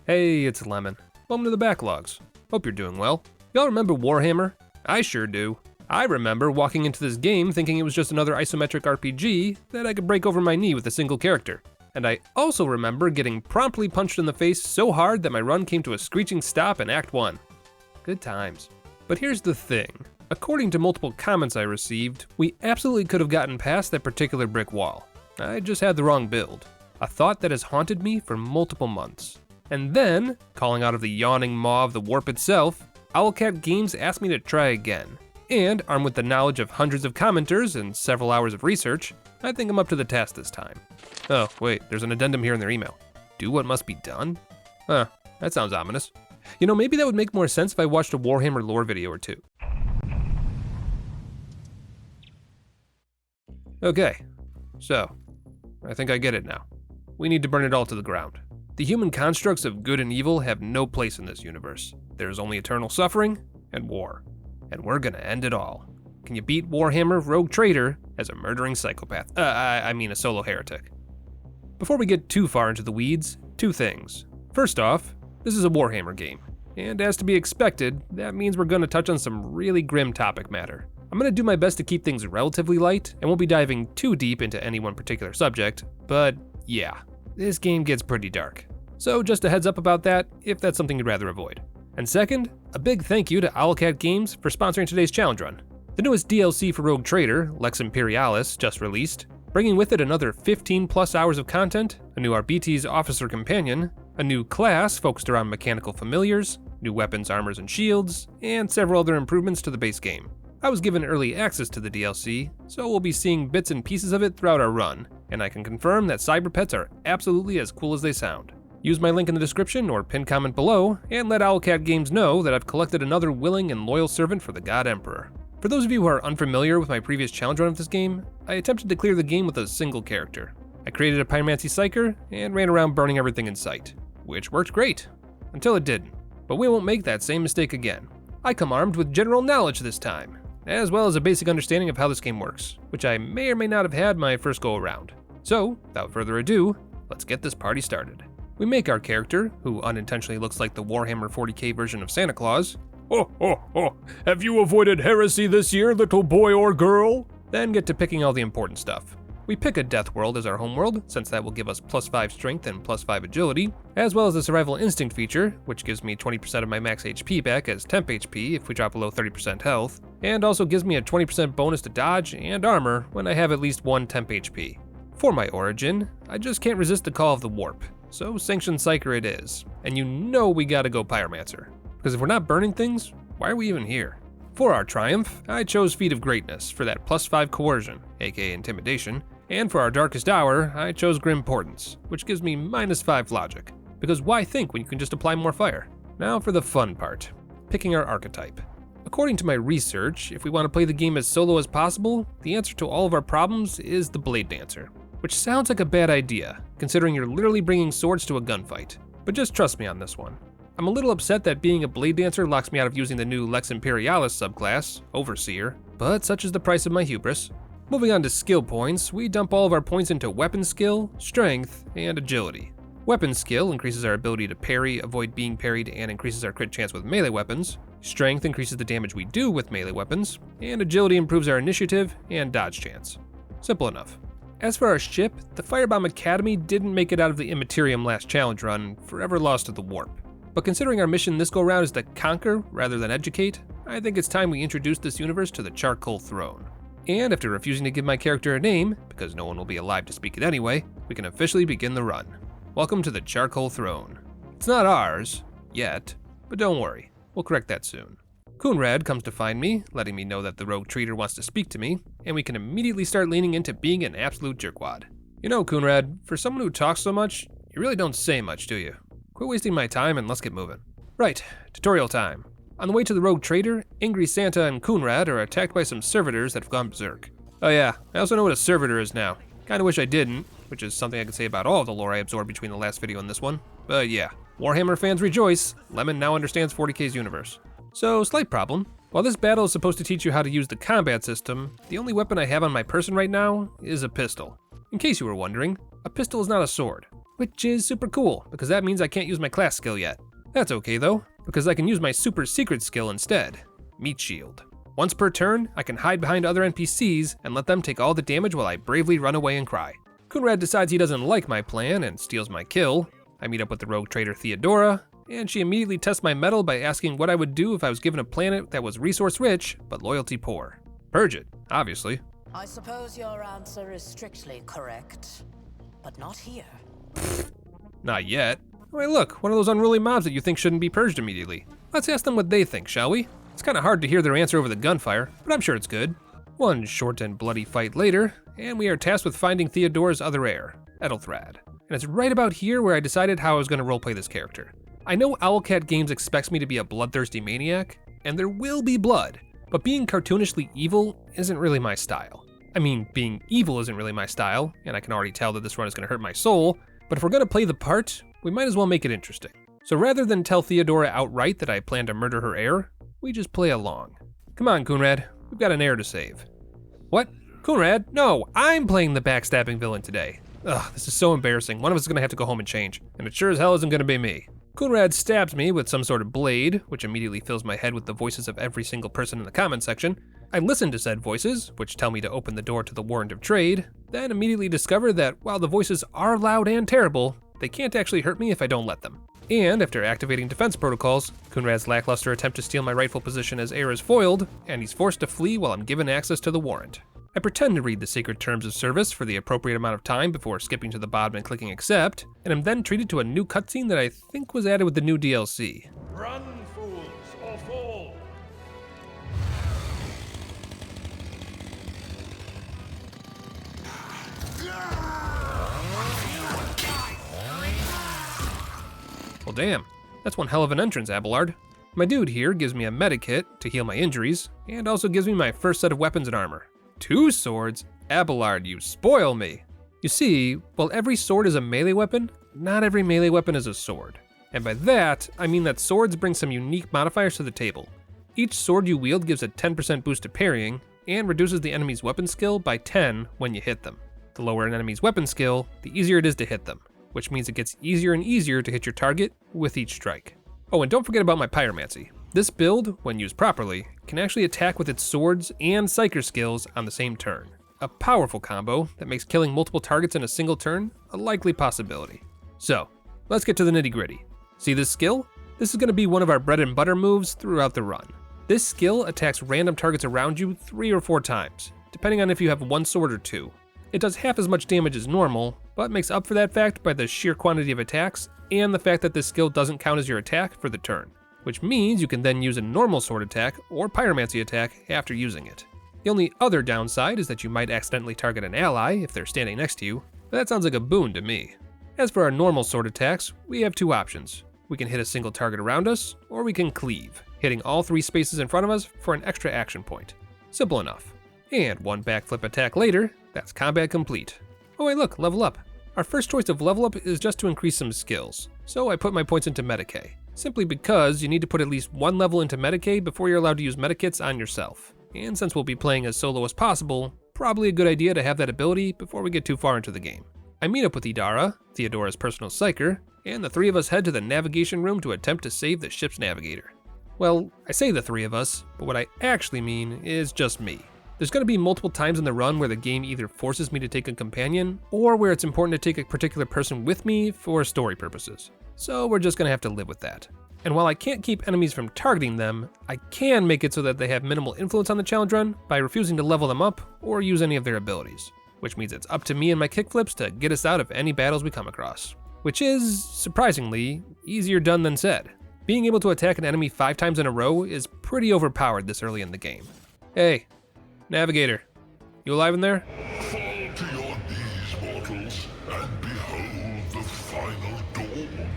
Hey, it's Lemon. Welcome to the Backlogs. Hope you're doing well. Y'all remember Warhammer? I sure do. I remember walking into this game thinking it was just another isometric RPG that I could break over my knee with a single character. And I also remember getting promptly punched in the face so hard that my run came to a screeching stop in Act 1. Good times. But here's the thing. According to multiple comments I received, we absolutely could have gotten past that particular brick wall. I just had the wrong build. A thought that has haunted me for multiple months. And then, calling out of the yawning maw of the warp itself, Owlcat Games asked me to try again. And, armed with the knowledge of hundreds of commenters and several hours of research, I think I'm up to the task this time. Oh, wait, there's an addendum here in their email. Do what must be done? Huh, that sounds ominous. You know, maybe that would make more sense if I watched a Warhammer lore video or two. Okay, so, I think I get it now. We need to burn it all to the ground. The human constructs of good and evil have no place in this universe. There is only eternal suffering and war. And we're gonna end it all. Can you beat Warhammer Rogue Trader as a murdering psychopath? I mean a solo heretic. Before we get too far into the weeds, two things. First off, this is a Warhammer game. And as to be expected, that means we're gonna touch on some really grim topic matter. I'm gonna do my best to keep things relatively light, and won't be diving too deep into any one particular subject, but yeah. This game gets pretty dark. So just a heads up about that, if that's something you'd rather avoid. And second, a big thank you to Owlcat Games for sponsoring today's challenge run. The newest DLC for Rogue Trader, Lex Imperialis, just released, bringing with it another 15 plus hours of content, a new Arbites Officer Companion, a new class focused around mechanical familiars, new weapons, armors, and shields, and several other improvements to the base game. I was given early access to the DLC, so we'll be seeing bits and pieces of it throughout our run, and I can confirm that cyberpets are absolutely as cool as they sound. Use my link in the description or pinned comment below, and let Owlcat Games know that I've collected another willing and loyal servant for the God Emperor. For those of you who are unfamiliar with my previous challenge run of this game, I attempted to clear the game with a single character. I created a Pyromancy Psyker and ran around burning everything in sight, which worked great, until it didn't. But we won't make that same mistake again. I come armed with general knowledge this time, as well as a basic understanding of how this game works, which I may or may not have had my first go around. So, without further ado, let's get this party started. We make our character, who unintentionally looks like the Warhammer 40k version of Santa Claus. Ho ho ho, have you avoided heresy this year, little boy or girl? Then get to picking all the important stuff. We pick a death world as our homeworld, since that will give us +5 strength and +5 agility, as well as the survival instinct feature, which gives me 20% of my max HP back as temp HP if we drop below 30% health, and also gives me a 20% bonus to dodge and armor when I have at least 1 temp HP. For my origin, I just can't resist the call of the warp, so Sanctioned Psyker it is, and you know we gotta go Pyromancer, because if we're not burning things, why are we even here? For our triumph, I chose Feat of Greatness for that +5 coercion, aka intimidation, and for our darkest hour, I chose Grim Portents, which gives me -5 logic, because why think when you can just apply more fire? Now for the fun part, picking our archetype. According to my research, if we want to play the game as solo as possible, the answer to all of our problems is the Blade Dancer, which sounds like a bad idea, considering you're literally bringing swords to a gunfight. But just trust me on this one. I'm a little upset that being a Blade Dancer locks me out of using the new Lex Imperialis subclass, Overseer, but such is the price of my hubris. Moving on to skill points, we dump all of our points into weapon skill, strength, and agility. Weapon skill increases our ability to parry, avoid being parried, and increases our crit chance with melee weapons. Strength increases the damage we do with melee weapons, and agility improves our initiative and dodge chance. Simple enough. As for our ship, the Firebomb Academy didn't make it out of the Immaterium last challenge run, forever lost to the warp. But considering our mission this go round is to conquer rather than educate, I think it's time we introduce this universe to the Charcoal Throne. And after refusing to give my character a name, because no one will be alive to speak it anyway, we can officially begin the run. Welcome to the Charcoal Throne. It's not ours, yet, but don't worry, we'll correct that soon. Coonrad comes to find me, letting me know that the Rogue Trader wants to speak to me, and we can immediately start leaning into being an absolute jerkwad. You know, Coonrad, for someone who talks so much, you really don't say much, do you? Quit wasting my time and let's get moving. Right, tutorial time. On the way to the Rogue Trader, Angry Santa and Coonrad are attacked by some servitors that have gone berserk. Oh yeah, I also know what a servitor is now. Kinda wish I didn't, which is something I could say about all of the lore I absorbed between the last video and this one. But yeah, Warhammer fans rejoice, Lemon now understands 40k's universe. So, slight problem. While this battle is supposed to teach you how to use the combat system, the only weapon I have on my person right now is a pistol. In case you were wondering, a pistol is not a sword, which is super cool because that means I can't use my class skill yet. That's okay though, because I can use my super secret skill instead, Meat Shield. Once per turn, I can hide behind other NPCs and let them take all the damage while I bravely run away and cry. Kunrad decides he doesn't like my plan and steals my kill. I meet up with the rogue trader Theodora, and she immediately tests my mettle by asking what I would do if I was given a planet that was resource rich but loyalty poor. Purge it, obviously. I suppose your answer is strictly correct, but not here. Not yet. Wait, look, one of those unruly mobs that you think shouldn't be purged immediately. Let's ask them what they think, shall we? It's kind of hard to hear their answer over the gunfire, but I'm sure it's good. One short and bloody fight later, and we are tasked with finding Theodora's other heir, Ethelthrad. And it's right about here where I decided how I was going to roleplay this character. I know Owlcat Games expects me to be a bloodthirsty maniac, and there will be blood, but being cartoonishly evil isn't really my style. I mean, being evil isn't really my style, and I can already tell that this run is going to hurt my soul, but if we're going to play the part, we might as well make it interesting. So rather than tell Theodora outright that I plan to murder her heir, we just play along. Come on, Kunrad, we've got an heir to save. What? Kunrad? No, I'm playing the backstabbing villain today. Ugh, this is so embarrassing. One of us is gonna have to go home and change, and it sure as hell isn't gonna be me. Kunrad stabs me with some sort of blade, which immediately fills my head with the voices of every single person in the comment section. I listen to said voices, which tell me to open the door to the warrant of trade, then immediately discover that while the voices are loud and terrible, they can't actually hurt me if I don't let them. And after activating defense protocols, Kunrad's lackluster attempt to steal my rightful position as heir is foiled, and he's forced to flee while I'm given access to the warrant. I pretend to read the sacred terms of service for the appropriate amount of time before skipping to the bottom and clicking accept, and am then treated to a new cutscene that I think was added with the new DLC. Run, fools, or fall! Well damn, that's one hell of an entrance, Abelard. My dude here gives me a medikit to heal my injuries, and also gives me my first set of weapons and armor. 2 swords? Abelard, you spoil me. You see, while every sword is a melee weapon, not every melee weapon is a sword. And by that, I mean that swords bring some unique modifiers to the table. Each sword you wield gives a 10% boost to parrying, and reduces the enemy's weapon skill by 10 when you hit them. The lower an enemy's weapon skill, the easier it is to hit them, which means it gets easier and easier to hit your target with each strike. Oh, and don't forget about my pyromancy. This build, when used properly, can actually attack with its swords and psyker skills on the same turn. A powerful combo that makes killing multiple targets in a single turn a likely possibility. So, let's get to the nitty gritty. See this skill? This is going to be one of our bread and butter moves throughout the run. This skill attacks random targets around you 3 or 4 times, depending on if you have 1 sword or 2. It does half as much damage as normal, but makes up for that fact by the sheer quantity of attacks and the fact that this skill doesn't count as your attack for the turn, which means you can then use a normal sword attack or pyromancy attack after using it. The only other downside is that you might accidentally target an ally if they're standing next to you, but that sounds like a boon to me. As for our normal sword attacks, we have 2 options. We can hit a single target around us, or we can cleave, hitting all 3 spaces in front of us for an extra action point. Simple enough. And 1 backflip attack later, that's combat complete. Oh wait, look, level up. Our first choice of level up is just to increase some skills, so I put my points into Medicae, simply because you need to put at least 1 level into Medicae before you're allowed to use medikits on yourself. And since we'll be playing as solo as possible, probably a good idea to have that ability before we get too far into the game. I meet up with Idara, Theodora's personal psyker, and the 3 of us head to the navigation room to attempt to save the ship's navigator. Well, I say the 3 of us, but what I actually mean is just me. There's going to be multiple times in the run where the game either forces me to take a companion, or where it's important to take a particular person with me for story purposes. So we're just going to have to live with that. And while I can't keep enemies from targeting them, I can make it so that they have minimal influence on the challenge run by refusing to level them up or use any of their abilities. Which means it's up to me and my kickflips to get us out of any battles we come across. Which is, surprisingly, easier done than said. Being able to attack an enemy 5 times in a row is pretty overpowered this early in the game. Hey, Navigator, you alive in there? Fall to your knees, mortals, and behold the final dawn.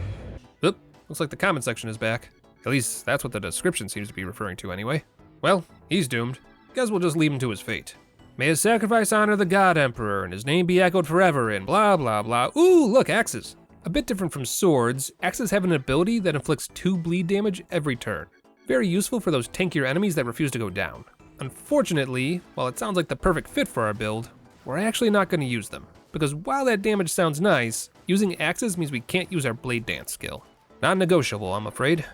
Oop, looks like the comment section is back. At least that's what the description seems to be referring to anyway. Well, he's doomed. Guess we'll just leave him to his fate. May his sacrifice honor the God Emperor, and his name be echoed forever, and blah blah blah. Ooh, look, axes. A bit different from swords, axes have an ability that inflicts 2 bleed damage every turn. Very useful for those tankier enemies that refuse to go down. Unfortunately, while it sounds like the perfect fit for our build, we're actually not going to use them. because while that damage sounds nice, using axes means we can't use our blade dance skill. Non-negotiable, I'm afraid.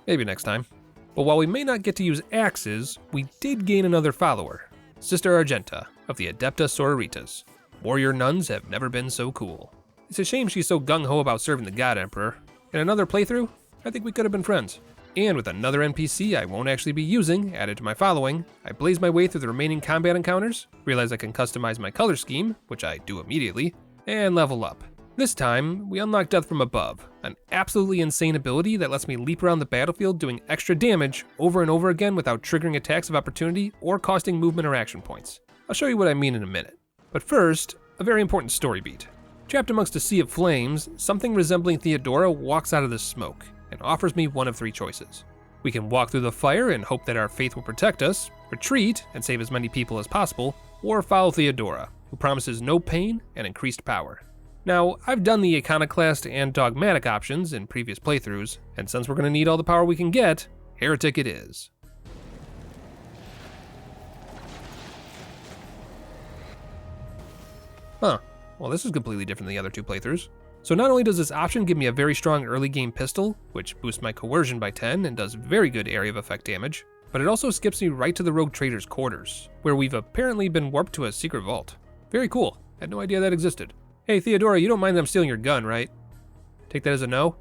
Maybe next time. But while we may not get to use axes, we did gain another follower, Sister Argenta of the Adepta Sororitas. Warrior nuns have never been so cool. It's a shame she's so gung-ho about serving the God Emperor. In another playthrough, I think we could have been friends. And with another NPC I won't actually be using added to my following, I blaze my way through the remaining combat encounters, realize I can customize my color scheme, which I do immediately, and level up. This time, we unlock Death from Above, an absolutely insane ability that lets me leap around the battlefield doing extra damage over and over again without triggering attacks of opportunity or costing movement or action points. I'll show you what I mean in a minute. But first, a very important story beat. Trapped amongst a sea of flames, something resembling Theodora walks out of the smoke and offers me one of three choices. We can walk through the fire and hope that our faith will protect us, retreat and save as many people as possible, or follow Theodora, who promises no pain and increased power. Now, I've done the Iconoclast and Dogmatic options in previous playthroughs, and since we're going to need all the power we can get, Heretic it is. Huh, well this is completely different than the other two playthroughs. So not only does this option give me a very strong early game pistol, which boosts my coercion by 10 and does very good area of effect damage, but it also skips me right to the Rogue Trader's quarters, where we've apparently been warped to a secret vault. Very cool, had no idea that existed. Hey Theodora, you don't mind them stealing your gun, right? Take that as a no?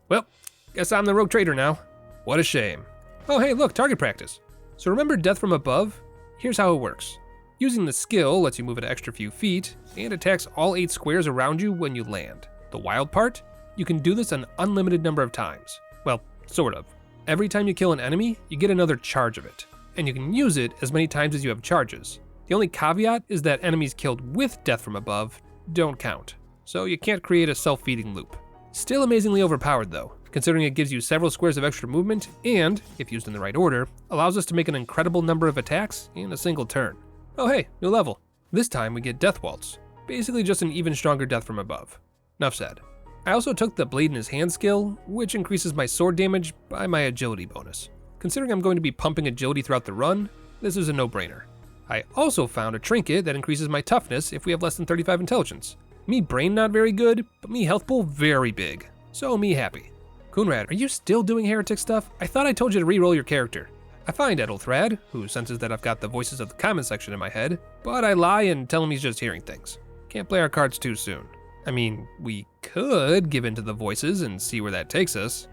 Well, guess I'm the Rogue Trader now. What a shame. Oh hey look, target practice. So remember Death from Above? Here's how it works. Using the skill lets you move an extra few feet, and attacks all 8 squares around you when you land. The wild part? You can do this an unlimited number of times. Well, sort of. Every time you kill an enemy, you get another charge of it, and you can use it as many times as you have charges. The only caveat is that enemies killed with Death from Above don't count, so you can't create a self-feeding loop. Still amazingly overpowered though, considering it gives you several squares of extra movement and, if used in the right order, allows us to make an incredible number of attacks in a single turn. Oh hey, new level. This time we get Death Waltz, basically just an even stronger Death from Above. Enough said. I also took the Blade in his hand skill, which increases my sword damage by my agility bonus. Considering I'm going to be pumping agility throughout the run, this is a no-brainer. I also found a trinket that increases my toughness if we have less than 35 intelligence. Me brain not very good, but me health pool very big. So me happy. Coonrad, are you still doing heretic stuff? I thought I told you to re-roll your character. I find Ethelthrad, who senses that I've got the voices of the comment section in my head, but I lie and tell him he's just hearing things. Can't play our cards too soon. I mean, we could give in to the voices and see where that takes us.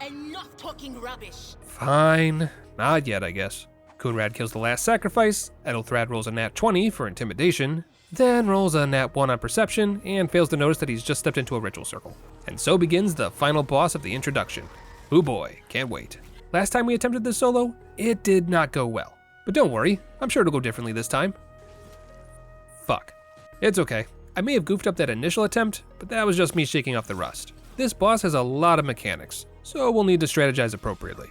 Enough talking rubbish. Fine. Not yet, I guess. Coonrad kills the last sacrifice, Ethelthrad rolls a nat 20 for intimidation, then rolls a nat 1 on perception, and fails to notice that he's just stepped into a ritual circle. And so begins the final boss of the introduction. Ooh boy, can't wait. Last time we attempted this solo, it did not go well. But don't worry, I'm sure it'll go differently this time. Fuck. It's okay. I may have goofed up that initial attempt, but that was just me shaking off the rust. This boss has a lot of mechanics, so we'll need to strategize appropriately.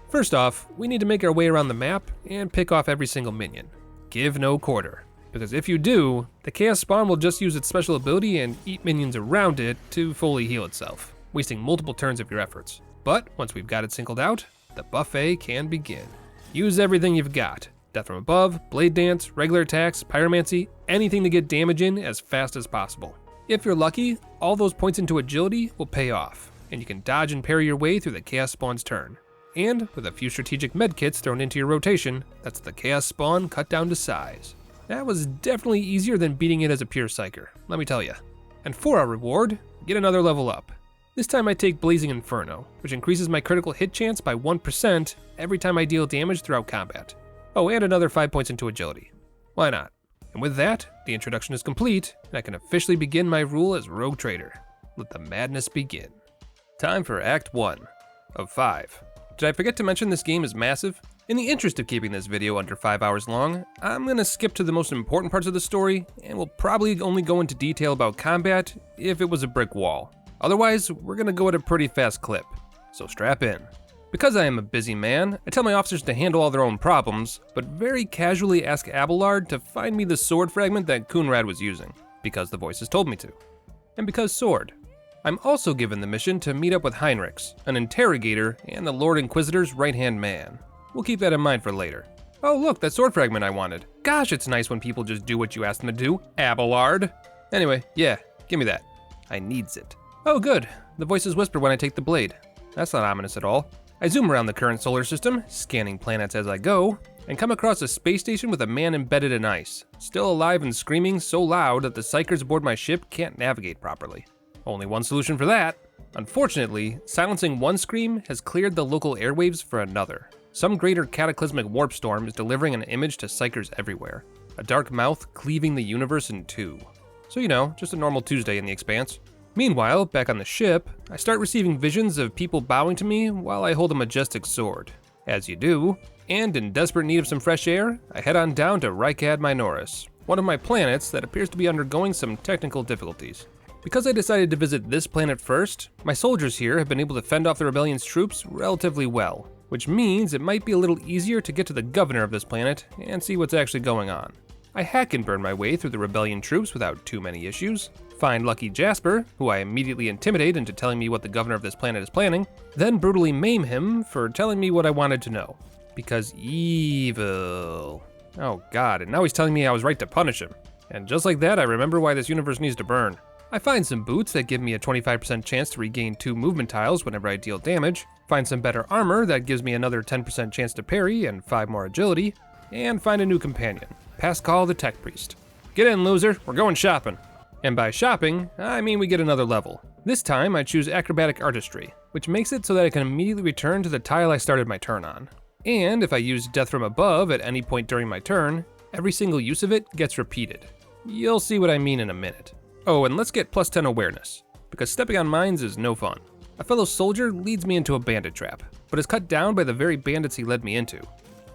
First off, we need to make our way around the map and pick off every single minion. Give no quarter, because if you do, the Chaos Spawn will just use its special ability and eat minions around it to fully heal itself, wasting multiple turns of your efforts. But once we've got it singled out, the buffet can begin. Use everything you've got. Death from Above, Blade Dance, regular attacks, Pyromancy, anything to get damage in as fast as possible. If you're lucky, all those points into agility will pay off, and you can dodge and parry your way through the Chaos Spawn's turn. And with a few strategic medkits thrown into your rotation, that's the Chaos Spawn cut down to size. That was definitely easier than beating it as a pure Psyker, let me tell ya. And for our reward, get another level up. This time I take Blazing Inferno, which increases my critical hit chance by 1% every time I deal damage throughout combat. Oh, and another 5 points into agility. Why not? And with that, the introduction is complete, and I can officially begin my rule as Rogue Trader. Let the madness begin. Time for Act 1 of 5. Did I forget to mention this game is massive? In the interest of keeping this video under 5 hours long, I'm gonna skip to the most important parts of the story, and we'll probably only go into detail about combat if it was a brick wall. Otherwise, we're gonna go at a pretty fast clip, so strap in. Because I am a busy man, I tell my officers to handle all their own problems, but very casually ask Abelard to find me the sword fragment that Coonrad was using, because the voices told me to. And because sword. I'm also given the mission to meet up with Heinrichs, an interrogator and the Lord Inquisitor's right-hand man. We'll keep that in mind for later. Oh look, that sword fragment I wanted. Gosh, it's nice when people just do what you ask them to do, Abelard. Anyway, yeah, give me that. I needs it. Oh good, the voices whisper when I take the blade. That's not ominous at all. I zoom around the current solar system, scanning planets as I go, and come across a space station with a man embedded in ice, still alive and screaming so loud that the psychers aboard my ship can't navigate properly. Only one solution for that. Unfortunately, silencing one scream has cleared the local airwaves for another. Some greater cataclysmic warp storm is delivering an image to psychers everywhere. A dark mouth cleaving the universe in two. So you know, just a normal Tuesday in the Expanse. Meanwhile, back on the ship, I start receiving visions of people bowing to me while I hold a majestic sword. As you do, and in desperate need of some fresh air, I head on down to Rykad Minoris, one of my planets that appears to be undergoing some technical difficulties. Because I decided to visit this planet first, my soldiers here have been able to fend off the rebellion's troops relatively well, which means it might be a little easier to get to the governor of this planet and see what's actually going on. I hack and burn my way through the rebellion troops without too many issues, find Lucky Jasper, who I immediately intimidate into telling me what the governor of this planet is planning, then brutally maim him for telling me what I wanted to know. Because evil. Oh god, and now he's telling me I was right to punish him. And just like that, I remember why this universe needs to burn. I find some boots that give me a 25% chance to regain 2 movement tiles whenever I deal damage, find some better armor that gives me another 10% chance to parry and 5 more agility, and find a new companion, Pascal the Tech Priest. Get in, loser, we're going shopping. And by shopping, I mean we get another level. This time I choose Acrobatic Artistry, which makes it so that I can immediately return to the tile I started my turn on. And if I use Death from Above at any point during my turn, every single use of it gets repeated. You'll see what I mean in a minute. Oh, and let's get plus 10 awareness, because stepping on mines is no fun. A fellow soldier leads me into a bandit trap, but is cut down by the very bandits he led me into.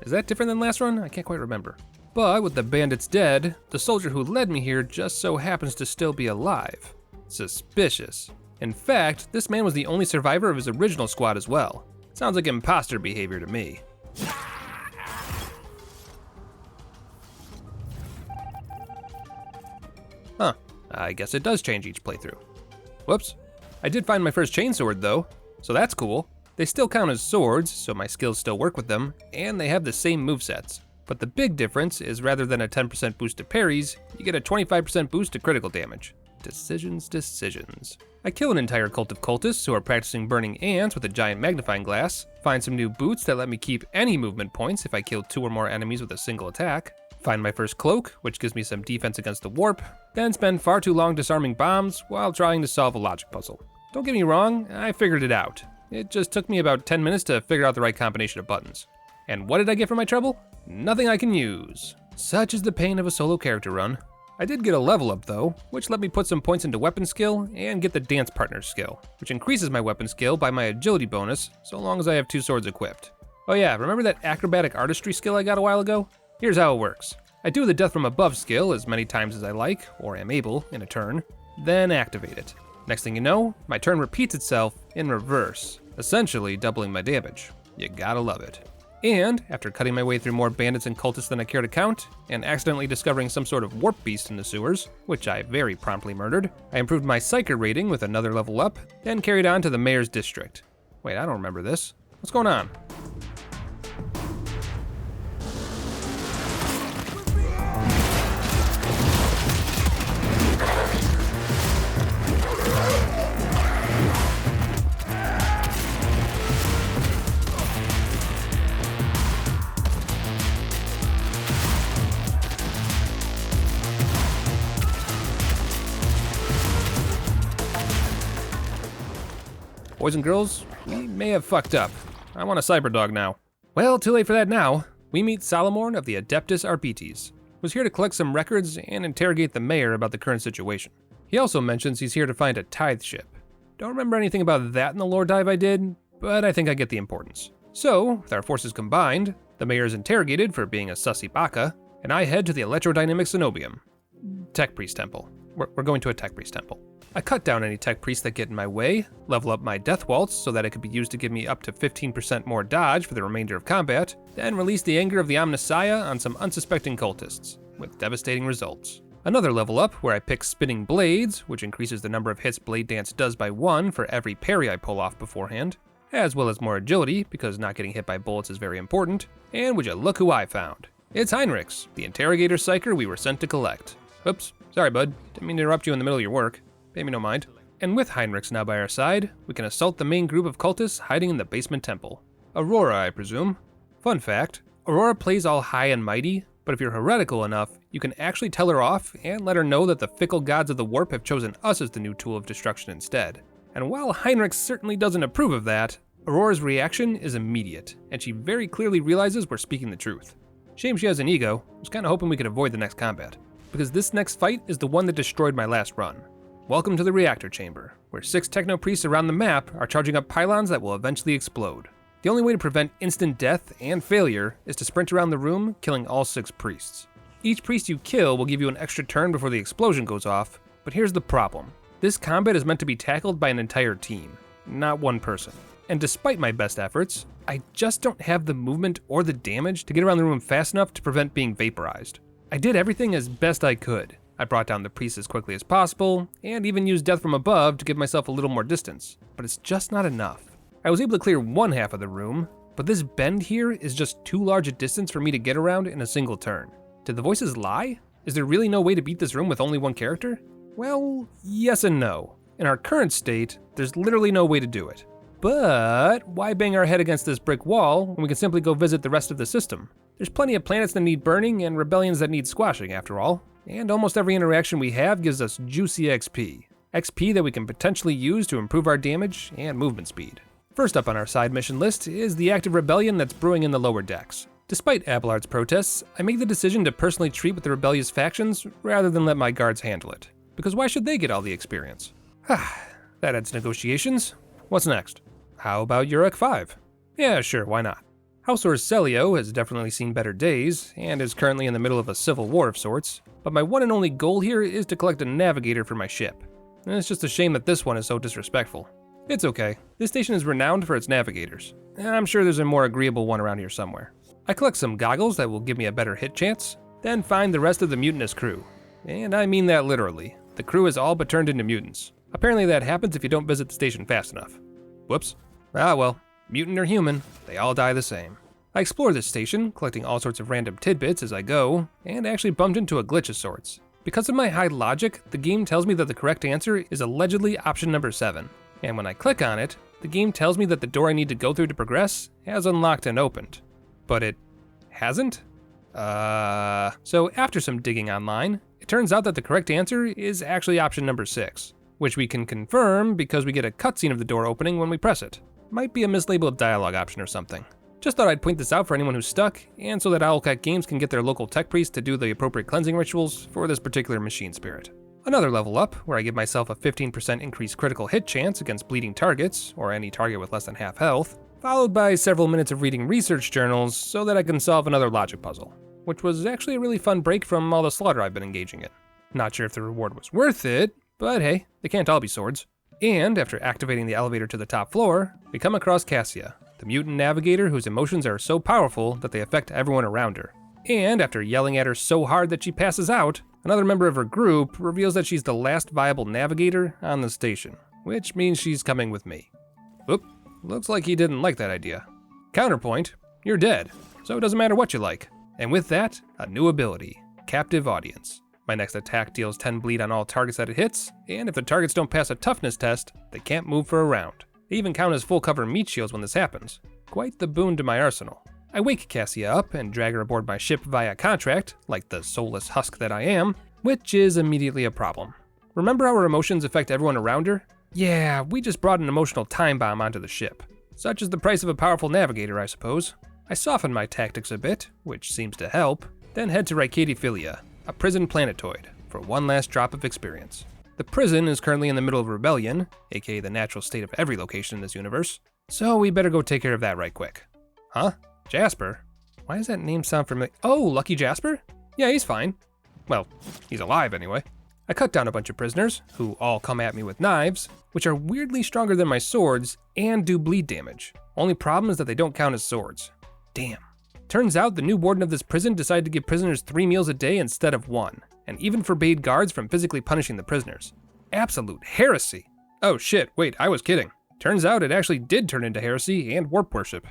Is that different than last run? I can't quite remember. But with the bandits dead, the soldier who led me here just so happens to still be alive. Suspicious. In fact, this man was the only survivor of his original squad as well. Sounds like imposter behavior to me. Huh, I guess it does change each playthrough. Whoops. I did find my first chainsword though, so that's cool. They still count as swords, so my skills still work with them, and they have the same movesets. But the big difference is rather than a 10% boost to parries, you get a 25% boost to critical damage. Decisions. I kill an entire cult of cultists who are practicing burning ants with a giant magnifying glass, find some new boots that let me keep any movement points if I kill 2 or more enemies with a single attack, find my first cloak, which gives me some defense against the warp, then spend far too long disarming bombs while trying to solve a logic puzzle. Don't get me wrong, I figured it out. It just took me about 10 minutes to figure out the right combination of buttons. And what did I get for my trouble? Nothing I can use. Such is the pain of a solo character run. I did get a level up though, which let me put some points into weapon skill and get the dance partner skill, which increases my weapon skill by my agility bonus, so long as I have 2 swords equipped. Oh yeah, remember that acrobatic artistry skill I got a while ago? Here's how it works. I do the Death from Above skill as many times as I like, or am able, in a turn, then activate it. Next thing you know, my turn repeats itself in reverse, essentially doubling my damage. You gotta love it. And, after cutting my way through more bandits and cultists than I care to count, and accidentally discovering some sort of warp beast in the sewers, which I very promptly murdered, I improved my Psyker rating with another level up, then carried on to the Mayor's District. Wait, I don't remember this. What's going on? Boys and girls, we may have fucked up. I want a cyberdog now. Well, too late for that now. We meet Salomorn of the Adeptus Arbites, who's here to collect some records and interrogate the mayor about the current situation. He also mentions he's here to find a tithe ship. Don't remember anything about that in the lore dive I did, but I think I get the importance. So, with our forces combined, the mayor is interrogated for being a sussy baka, and I head to the Electrodynamic Cenobium. Tech Priest Temple. We're going to a Tech Priest Temple. I cut down any tech priests that get in my way, level up my Death Waltz so that it could be used to give me up to 15% more dodge for the remainder of combat, then release the anger of the Omnissiah on some unsuspecting cultists, with devastating results. Another level up where I pick Spinning Blades, which increases the number of hits Blade Dance does by 1 for every parry I pull off beforehand, as well as more agility because not getting hit by bullets is very important, and would you look who I found? It's Heinrichs, the interrogator psyker we were sent to collect. Oops, sorry bud, didn't mean to interrupt you in the middle of your work. Pay me no mind. And with Heinrichs now by our side, we can assault the main group of cultists hiding in the basement temple. Aurora, I presume. Fun fact, Aurora plays all high and mighty, but if you're heretical enough, you can actually tell her off and let her know that the fickle gods of the warp have chosen us as the new tool of destruction instead. And while Heinrich certainly doesn't approve of that, Aurora's reaction is immediate, and she very clearly realizes we're speaking the truth. Shame she has an ego. I was kinda hoping we could avoid the next combat, because this next fight is the one that destroyed my last run. Welcome to the reactor chamber, where 6 techno-priests around the map are charging up pylons that will eventually explode. The only way to prevent instant death and failure is to sprint around the room, killing all 6 priests. Each priest you kill will give you an extra turn before the explosion goes off, but here's the problem. This combat is meant to be tackled by an entire team, not one person. And despite my best efforts, I just don't have the movement or the damage to get around the room fast enough to prevent being vaporized. I did everything as best I could. I brought down the priest as quickly as possible, and even used death from above to give myself a little more distance, but it's just not enough. I was able to clear one half of the room, but this bend here is just too large a distance for me to get around in a single turn. Did the voices lie? Is there really no way to beat this room with only one character? Well, yes and no. In our current state, there's literally no way to do it. But why bang our head against this brick wall when we can simply go visit the rest of the system? There's plenty of planets that need burning and rebellions that need squashing after all, and almost every interaction we have gives us juicy XP. XP that we can potentially use to improve our damage and movement speed. First up on our side mission list is the active rebellion that's brewing in the lower decks. Despite Abelard's protests, I made the decision to personally treat with the rebellious factions rather than let my guards handle it. Because why should they get all the experience? That ends negotiations. What's next? How about Uruk 5? Yeah, sure, why not? House Orselio has definitely seen better days, and is currently in the middle of a civil war of sorts, but my one and only goal here is to collect a navigator for my ship. And it's just a shame that this one is so disrespectful. It's okay, this station is renowned for its navigators, and I'm sure there's a more agreeable one around here somewhere. I collect some goggles that will give me a better hit chance, then find the rest of the mutinous crew. And I mean that literally. The crew is all but turned into mutants. Apparently that happens if you don't visit the station fast enough. Whoops. Ah well, mutant or human, they all die the same. I explore this station, collecting all sorts of random tidbits as I go, and actually bumped into a glitch of sorts. Because of my high logic, the game tells me that the correct answer is allegedly option number 7. And when I click on it, the game tells me that the door I need to go through to progress has unlocked and opened. But it hasn't? So after some digging online, it turns out that the correct answer is actually option number 6, which we can confirm because we get a cutscene of the door opening when we press it. Might be a mislabeled dialogue option or something. Just thought I'd point this out for anyone who's stuck, and so that Owlcat Games can get their local tech priest to do the appropriate cleansing rituals for this particular machine spirit. Another level up, where I give myself a 15% increased critical hit chance against bleeding targets, or any target with less than half health, followed by several minutes of reading research journals so that I can solve another logic puzzle, which was actually a really fun break from all the slaughter I've been engaging in. Not sure if the reward was worth it, but hey, they can't all be swords. And after activating the elevator to the top floor, we come across Cassia, the mutant navigator whose emotions are so powerful that they affect everyone around her. And after yelling at her so hard that she passes out, another member of her group reveals that she's the last viable navigator on the station, which means she's coming with me. Oop, looks like he didn't like that idea. Counterpoint, you're dead, so it doesn't matter what you like. And with that, a new ability, Captive Audience. My next attack deals 10 bleed on all targets that it hits, and if the targets don't pass a toughness test, they can't move for a round. They even count as full cover meat shields when this happens. Quite the boon to my arsenal. I wake Cassia up and drag her aboard my ship via contract, like the soulless husk that I am, which is immediately a problem. Remember how her emotions affect everyone around her? Yeah, we just brought an emotional time bomb onto the ship. Such is the price of a powerful navigator, I suppose. I soften my tactics a bit, which seems to help, then head to Ricadiphilia, a prison planetoid, for one last drop of experience. The prison is currently in the middle of rebellion, aka the natural state of every location in this universe, so we better go take care of that right quick. Huh? Jasper? Why does that name sound familiar? Oh, Lucky Jasper? Yeah, he's fine. Well, he's alive anyway. I cut down a bunch of prisoners, who all come at me with knives, which are weirdly stronger than my swords and do bleed damage. Only problem is that they don't count as swords. Damn. Turns out the new warden of this prison decided to give prisoners 3 meals a day instead of 1, and even forbade guards from physically punishing the prisoners. Absolute heresy. Oh shit, wait, I was kidding. Turns out it actually did turn into heresy and warp worship.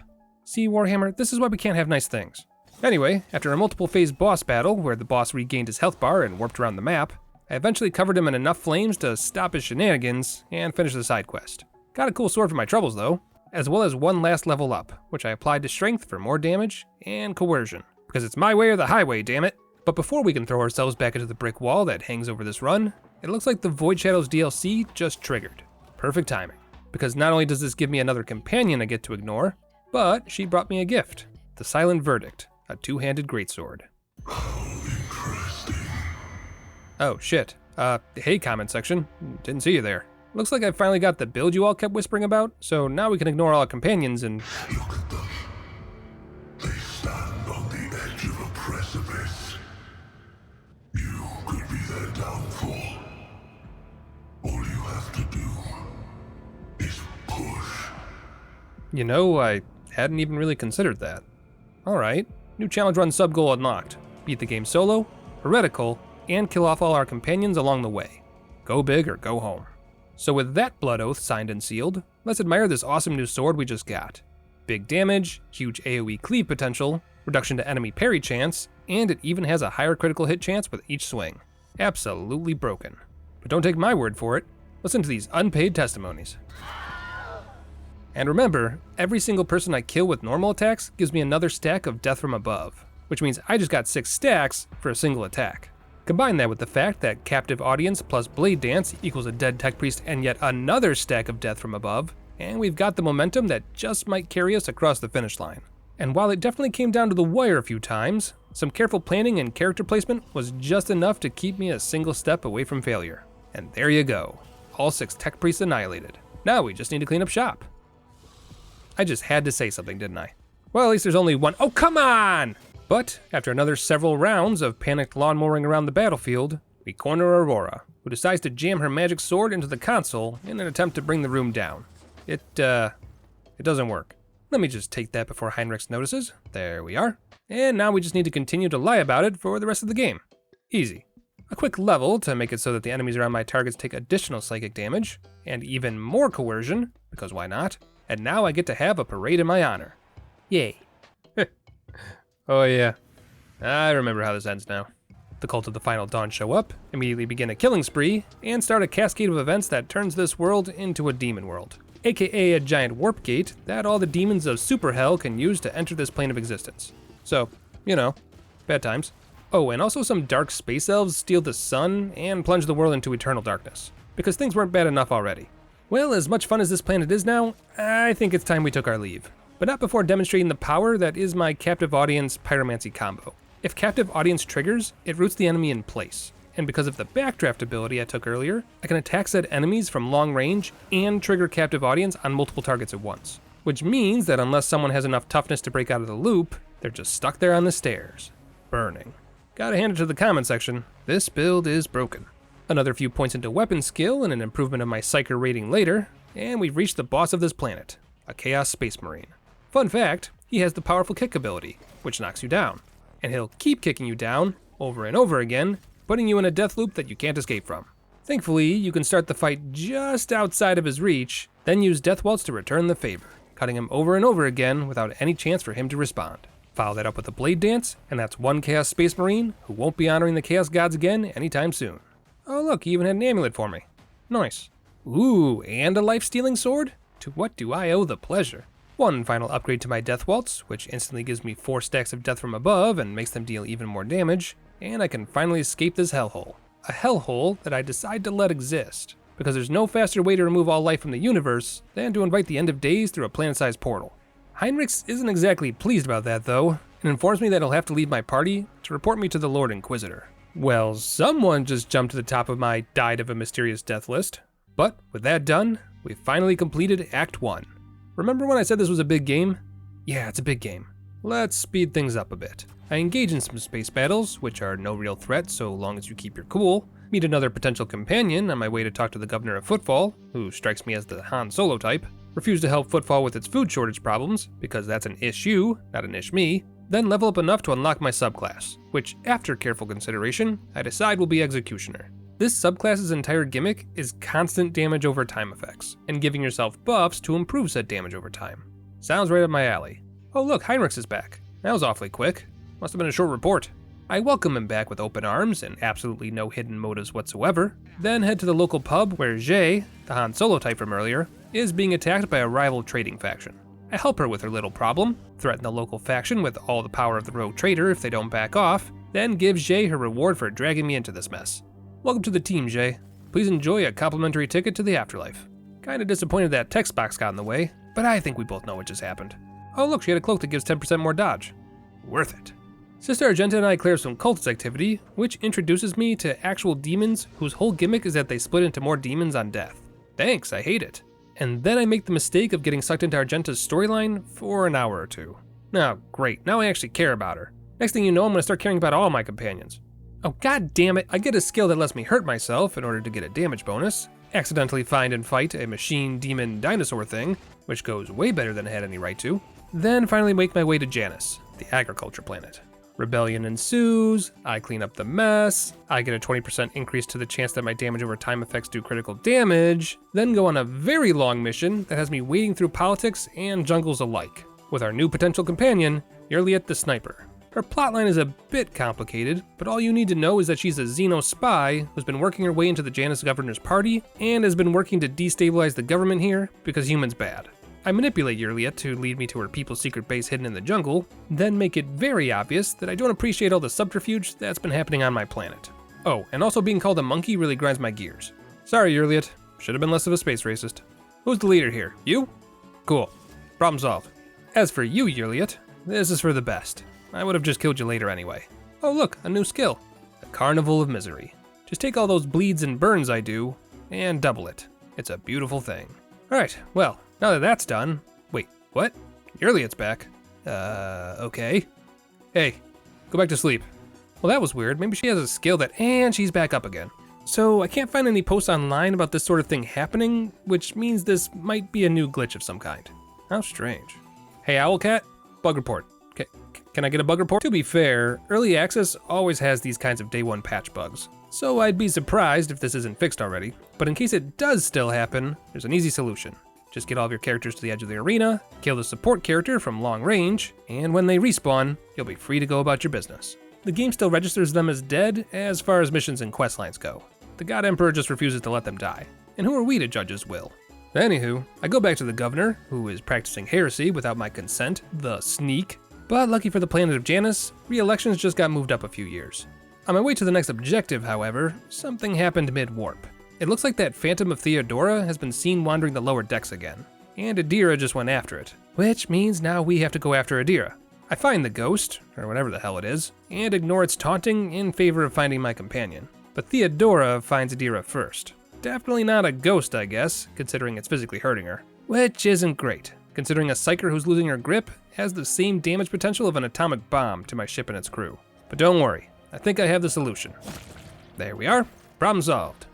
See, Warhammer, this is why we can't have nice things. Anyway, after a multiple phase boss battle where the boss regained his health bar and warped around the map, I eventually covered him in enough flames to stop his shenanigans and finish the side quest. Got a cool sword for my troubles though, as well as one last level up, which I applied to strength for more damage and coercion, because it's my way or the highway, damn it. But before we can throw ourselves back into the brick wall that hangs over this run, it looks like the Void Shadows DLC just triggered. Perfect timing, because not only does this give me another companion I get to ignore, but she brought me a gift, the Silent Verdict, a two-handed greatsword. Interesting. Oh shit, hey comment section, didn't see you there. Looks like I finally got the build you all kept whispering about, so now we can ignore all our companions and... Look at them. They stand on the edge of a precipice. You could be their downfall. All you have to do is push. You know, I hadn't even really considered that. Alright, new challenge run sub goal unlocked. Beat the game solo, heretical, and kill off all our companions along the way. Go big or go home. So with that blood oath signed and sealed, let's admire this awesome new sword we just got. Big damage, huge AoE cleave potential, reduction to enemy parry chance, and it even has a higher critical hit chance with each swing. Absolutely broken. But don't take my word for it, listen to these unpaid testimonies. And remember, every single person I kill with normal attacks gives me another stack of Death from Above, which means I just got 6 stacks for a single attack. Combine that with the fact that Captive Audience plus Blade Dance equals a dead Tech Priest and yet another stack of Death from Above, and we've got the momentum that just might carry us across the finish line. And while it definitely came down to the wire a few times, some careful planning and character placement was just enough to keep me a single step away from failure. And there you go, all 6 Tech Priests annihilated. Now we just need to clean up shop. I just had to say something, didn't I? Well, at least there's only one. Oh, come on! But after another several rounds of panicked lawnmowing around the battlefield, we corner Aurora, who decides to jam her magic sword into the console in an attempt to bring the room down. It doesn't work. Let me just take that before Heinrich notices. There we are. And now we just need to continue to lie about it for the rest of the game. Easy. A quick level to make it so that the enemies around my targets take additional psychic damage, and even more coercion, because why not? And now I get to have a parade in my honor. Yay. Oh yeah, I remember how this ends now. The Cult of the Final Dawn show up, immediately begin a killing spree, and start a cascade of events that turns this world into a demon world, aka a giant warp gate that all the demons of Super Hell can use to enter this plane of existence. So, you know, bad times. Oh, and also some dark space elves steal the sun and plunge the world into eternal darkness, because things weren't bad enough already. Well, as much fun as this planet is now, I think it's time we took our leave. But not before demonstrating the power that is my Captive Audience Pyromancy combo. If Captive Audience triggers, it roots the enemy in place. And because of the backdraft ability I took earlier, I can attack said enemies from long range and trigger Captive Audience on multiple targets at once. Which means that unless someone has enough toughness to break out of the loop, they're just stuck there on the stairs, burning. Gotta hand it to the comment section, this build is broken. Another few points into weapon skill and an improvement of my Psyker rating later, and we've reached the boss of this planet, a Chaos Space Marine. Fun fact, he has the powerful kick ability, which knocks you down. And he'll keep kicking you down, over and over again, putting you in a death loop that you can't escape from. Thankfully, you can start the fight just outside of his reach, then use Death Waltz to return the favor, cutting him over and over again without any chance for him to respond. Follow that up with a Blade Dance, and that's one Chaos Space Marine who won't be honoring the Chaos Gods again anytime soon. Oh look, he even had an amulet for me. Nice. Ooh, and a life-stealing sword? To what do I owe the pleasure? One final upgrade to my Death Waltz, which instantly gives me 4 stacks of Death from Above and makes them deal even more damage, and I can finally escape this hellhole. A hellhole that I decide to let exist, because there's no faster way to remove all life from the universe than to invite the end of days through a planet-sized portal. Heinrich isn't exactly pleased about that though, and informs me that he'll have to leave my party to report me to the Lord Inquisitor. Well, someone just jumped to the top of my died of a mysterious death list. But with that done, we've finally completed Act 1. Remember when I said this was a big game? Yeah, it's a big game. Let's speed things up a bit. I engage in some space battles, which are no real threat so long as you keep your cool, meet another potential companion on my way to talk to the Governor of Footfall, who strikes me as the Han Solo type, refuse to help Footfall with its food shortage problems, because that's an issue, not an ish-me, then level up enough to unlock my subclass, which, after careful consideration, I decide will be Executioner. This subclass's entire gimmick is constant damage over time effects, and giving yourself buffs to improve said damage over time. Sounds right up my alley. Oh look, Heinrich is back. That was awfully quick. Must have been a short report. I welcome him back with open arms and absolutely no hidden motives whatsoever, then head to the local pub where Jay, the Han Solo type from earlier, is being attacked by a rival trading faction. I help her with her little problem, threaten the local faction with all the power of the rogue trader if they don't back off, then give Jay her reward for dragging me into this mess. Welcome to the team, Jay. Please enjoy a complimentary ticket to the afterlife. Kinda disappointed that text box got in the way, but I think we both know what just happened. Oh look, she had a cloak that gives 10% more dodge. Worth it. Sister Argenta and I clear some cultist activity, which introduces me to actual demons whose whole gimmick is that they split into more demons on death. Thanks, I hate it. And then I make the mistake of getting sucked into Argenta's storyline for an hour or two. Oh, great, now I actually care about her. Next thing you know, I'm gonna start caring about all my companions. Oh god damn it, I get a skill that lets me hurt myself in order to get a damage bonus, accidentally find and fight a machine demon dinosaur thing, which goes way better than I had any right to, then finally make my way to Janus, the agriculture planet. Rebellion ensues, I clean up the mess, I get a 20% increase to the chance that my damage over time effects do critical damage, then go on a very long mission that has me wading through politics and jungles alike, with our new potential companion, Yurliet the Sniper. Her plotline is a bit complicated, but all you need to know is that she's a Xeno spy who's been working her way into the Janus governor's party and has been working to destabilize the government here because humans bad. I manipulate Yurliet to lead me to her people's secret base hidden in the jungle, then make it very obvious that I don't appreciate all the subterfuge that's been happening on my planet. Oh, and also being called a monkey really grinds my gears. Sorry, Yurliet. Should have been less of a space racist. Who's the leader here? You? Cool. Problem solved. As for you, Yurliet, this is for the best. I would have just killed you later anyway. Oh look, a new skill. The Carnival of Misery. Just take all those bleeds and burns I do, and double it. It's a beautiful thing. Alright, well, now that that's done... Wait, what? Yurliet's back. Okay. Hey, go back to sleep. Well, that was weird. Maybe she has a skill that... And she's back up again. So I can't find any posts online about this sort of thing happening, which means this might be a new glitch of some kind. How strange. Hey, Owlcat, bug report. Can I get a bug report? To be fair, early access always has these kinds of day one patch bugs, so I'd be surprised if this isn't fixed already, but in case it does still happen, there's an easy solution. Just get all of your characters to the edge of the arena, kill the support character from long range, and when they respawn, you'll be free to go about your business. The game still registers them as dead as far as missions and questlines go. The God Emperor just refuses to let them die, and who are we to judge his will? Anywho, I go back to the governor, who is practicing heresy without my consent, the sneak. But lucky for the planet of Janus, re-elections just got moved up a few years. On my way to the next objective, however, something happened mid-warp. It looks like that Phantom of Theodora has been seen wandering the lower decks again, and Adira just went after it, which means now we have to go after Adira. I find the ghost, or whatever the hell it is, and ignore its taunting in favor of finding my companion. But Theodora finds Adira first. Definitely not a ghost, I guess, considering it's physically hurting her, which isn't great, considering a psyker who's losing her grip has the same damage potential of an atomic bomb to my ship and its crew. But don't worry, I think I have the solution. There we are, problem solved.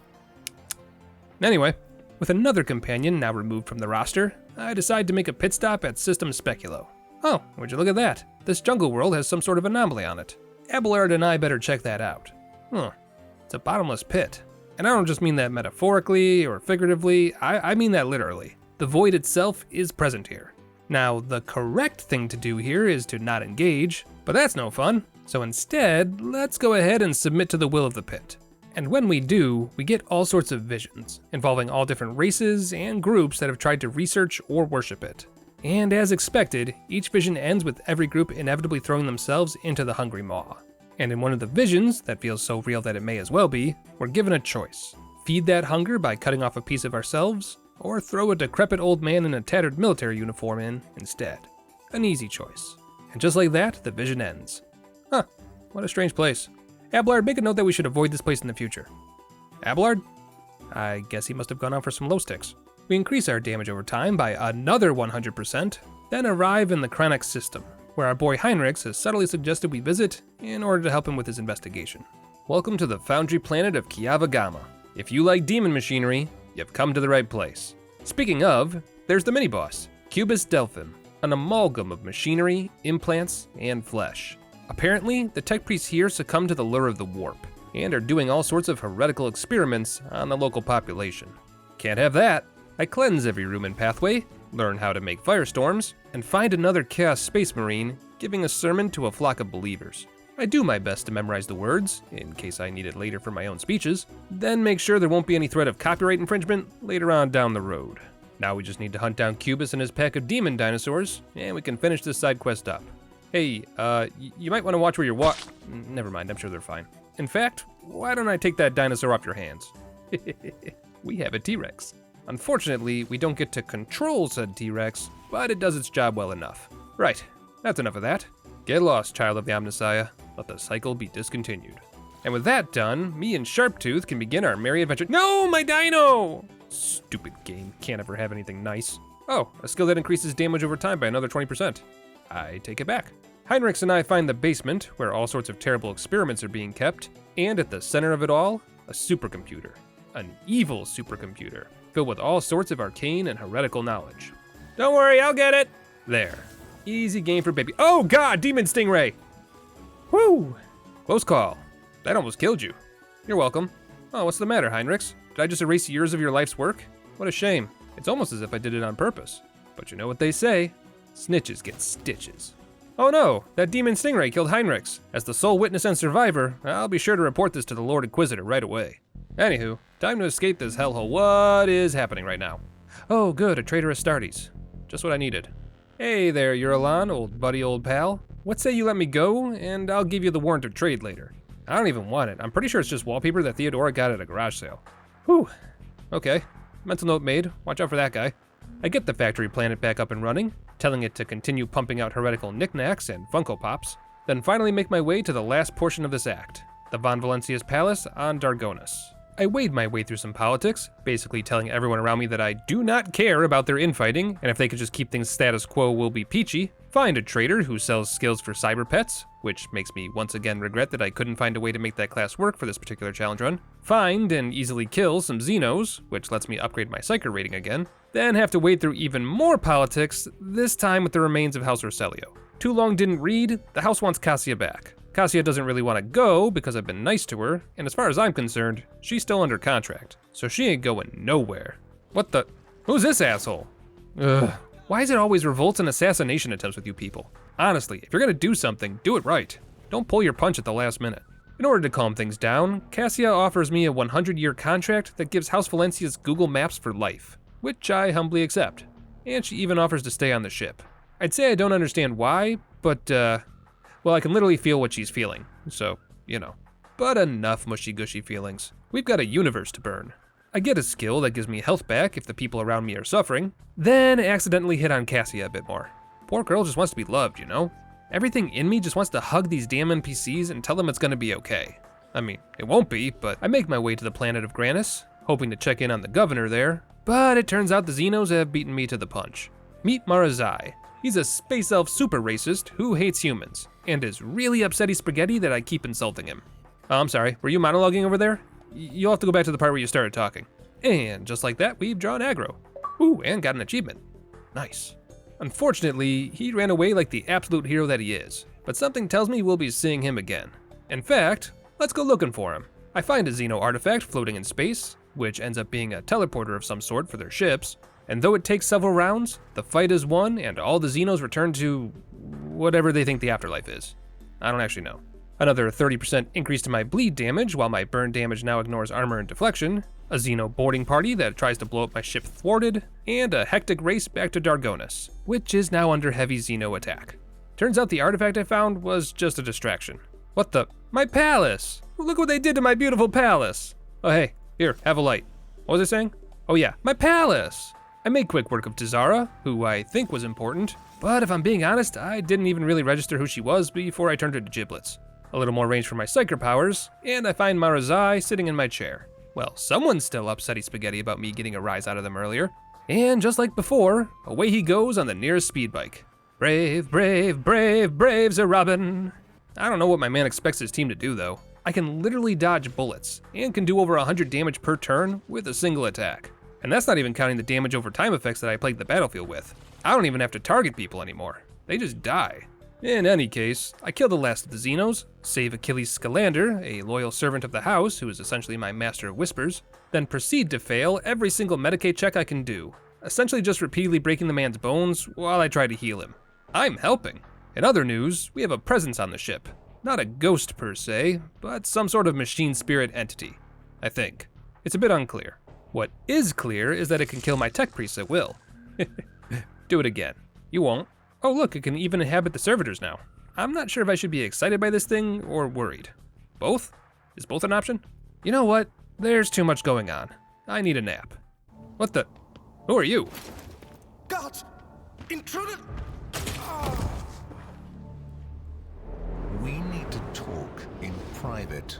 Anyway, with another companion now removed from the roster, I decide to make a pit stop at System Speculo. Oh, would you look at that? This jungle world has some sort of anomaly on it. Abelard and I better check that out. It's a bottomless pit. And I don't just mean that metaphorically or figuratively, I mean that literally. The void itself is present here. Now, the correct thing to do here is to not engage, but that's no fun. So instead, let's go ahead and submit to the will of the pit. And when we do, we get all sorts of visions, involving all different races and groups that have tried to research or worship it. And as expected, each vision ends with every group inevitably throwing themselves into the hungry maw. And in one of the visions, that feels so real that it may as well be, we're given a choice. Feed that hunger by cutting off a piece of ourselves, or throw a decrepit old man in a tattered military uniform in instead. An easy choice. And just like that, the vision ends. Huh, what a strange place. Abelard, make a note that we should avoid this place in the future. Abelard? I guess he must have gone out for some low sticks. We increase our damage over time by another 100%, then arrive in the Kranix system, where our boy Heinrichs has subtly suggested we visit in order to help him with his investigation. Welcome to the foundry planet of Kiava Gamma. If you like demon machinery, you've come to the right place. Speaking of, there's the mini-boss, Cubus Delphim, an amalgam of machinery, implants, and flesh. Apparently, the tech priests here succumb to the lure of the warp, and are doing all sorts of heretical experiments on the local population. Can't have that. I cleanse every room and pathway, learn how to make firestorms, and find another Chaos Space Marine giving a sermon to a flock of believers. I do my best to memorize the words, in case I need it later for my own speeches, then make sure there won't be any threat of copyright infringement later on down the road. Now we just need to hunt down Cubus and his pack of demon dinosaurs, and we can finish this side quest up. Hey, you might want to watch where you're never mind, I'm sure they're fine. In fact, why don't I take that dinosaur off your hands? We have a T-Rex. Unfortunately, we don't get to control said T-Rex, but it does its job well enough. Right, that's enough of that. Get lost, child of the Omnissiah. Let the cycle be discontinued. And with that done, me and Sharptooth can begin our merry adventure. No, my dino! Stupid game, can't ever have anything nice. Oh, a skill that increases damage over time by another 20%. I take it back. Heinrichs and I find the basement, where all sorts of terrible experiments are being kept, and at the center of it all, a supercomputer. An evil supercomputer, filled with all sorts of arcane and heretical knowledge. Don't worry, I'll get it! There. Easy game for baby. Oh god, Demon Stingray! Whew! Close call. That almost killed you. You're welcome. Oh, what's the matter, Heinrichs? Did I just erase years of your life's work? What a shame. It's almost as if I did it on purpose. But you know what they say, snitches get stitches. Oh no, that Demon Stingray killed Heinrichs. As the sole witness and survivor, I'll be sure to report this to the Lord Inquisitor right away. Anywho, time to escape this hellhole. What is happening right now? Oh good, a traitor Astartes. Just what I needed. Hey there, Uralan, old buddy, old pal. What say you let me go, and I'll give you the warrant of trade later. I don't even want it. I'm pretty sure it's just wallpaper that Theodora got at a garage sale. Whew. Okay. Mental note made. Watch out for that guy. I get the factory planet back up and running, telling it to continue pumping out heretical knickknacks and Funko Pops, then finally make my way to the last portion of this act, the Von Valencia's palace on Dargonis. I wade my way through some politics, basically telling everyone around me that I do not care about their infighting, and if they could just keep things status quo, we'll be peachy. Find a trader who sells skills for cyber pets, which makes me once again regret that I couldn't find a way to make that class work for this particular challenge run. Find and easily kill some Xenos, which lets me upgrade my Psyker rating again. Then have to wade through even more politics, this time with the remains of House Roselio. Too long didn't read, the house wants Cassia back. Cassia doesn't really want to go because I've been nice to her, and as far as I'm concerned, she's still under contract, so she ain't going nowhere. What the? Who's this asshole? Ugh. Why is it always revolts and assassination attempts with you people? Honestly, if you're gonna do something, do it right. Don't pull your punch at the last minute. In order to calm things down, Cassia offers me a 100-year contract that gives House Valencia's Google Maps for life, which I humbly accept. And she even offers to stay on the ship. I'd say I don't understand why, but well, I can literally feel what she's feeling, so, you know. But enough mushy-gushy feelings. We've got a universe to burn. I get a skill that gives me health back if the people around me are suffering, then accidentally hit on Cassia a bit more. Poor girl just wants to be loved, you know? Everything in me just wants to hug these damn NPCs and tell them it's gonna be okay. I mean, it won't be, but I make my way to the planet of Granis, hoping to check in on the governor there, but it turns out the Xenos have beaten me to the punch. Meet Marazai. He's a space elf super racist who hates humans, and is really upsetty spaghetti that I keep insulting him. Oh, I'm sorry, were you monologuing over there? You'll have to go back to the part where you started talking. And just like that, we've drawn aggro. Ooh, and got an achievement. Nice. Unfortunately, he ran away like the absolute hero that he is, but something tells me we'll be seeing him again. In fact, let's go looking for him. I find a Xeno artifact floating in space, which ends up being a teleporter of some sort for their ships, and though it takes several rounds, the fight is won and all the Xenos return to whatever they think the afterlife is. I don't actually know. Another 30% increase to my bleed damage, while my burn damage now ignores armor and deflection, a Xeno boarding party that tries to blow up my ship thwarted, and a hectic race back to Dargonis, which is now under heavy Xeno attack. Turns out the artifact I found was just a distraction. What the? My palace! Look what they did to my beautiful palace! Oh hey, here, have a light. What was I saying? Oh yeah, my palace! I made quick work of Tazara, who I think was important, but if I'm being honest, I didn't even really register who she was before I turned her to giblets. A little more range for my Psyker powers, and I find Marazai sitting in my chair. Well, someone's still upsetty spaghetti about me getting a rise out of them earlier. And just like before, away he goes on the nearest speed bike. Brave, brave, brave, brave Sir Robin. I don't know what my man expects his team to do though. I can literally dodge bullets, and can do over 100 damage per turn with a single attack. And that's not even counting the damage over time effects that I plagued the battlefield with. I don't even have to target people anymore. They just die. In any case, I kill the last of the Xenos, save Achilles Scalander, a loyal servant of the house who is essentially my master of whispers, then proceed to fail every single Medicaid check I can do, essentially just repeatedly breaking the man's bones while I try to heal him. I'm helping. In other news, we have a presence on the ship. Not a ghost per se, but some sort of machine spirit entity, I think. It's a bit unclear. What is clear is that it can kill my tech priests at will. Do it again. You won't. Oh look, it can even inhabit the servitors now. I'm not sure if I should be excited by this thing or worried. Both? Is both an option? You know what? There's too much going on. I need a nap. What the? Who are you? God! Intruder! We need to talk in private.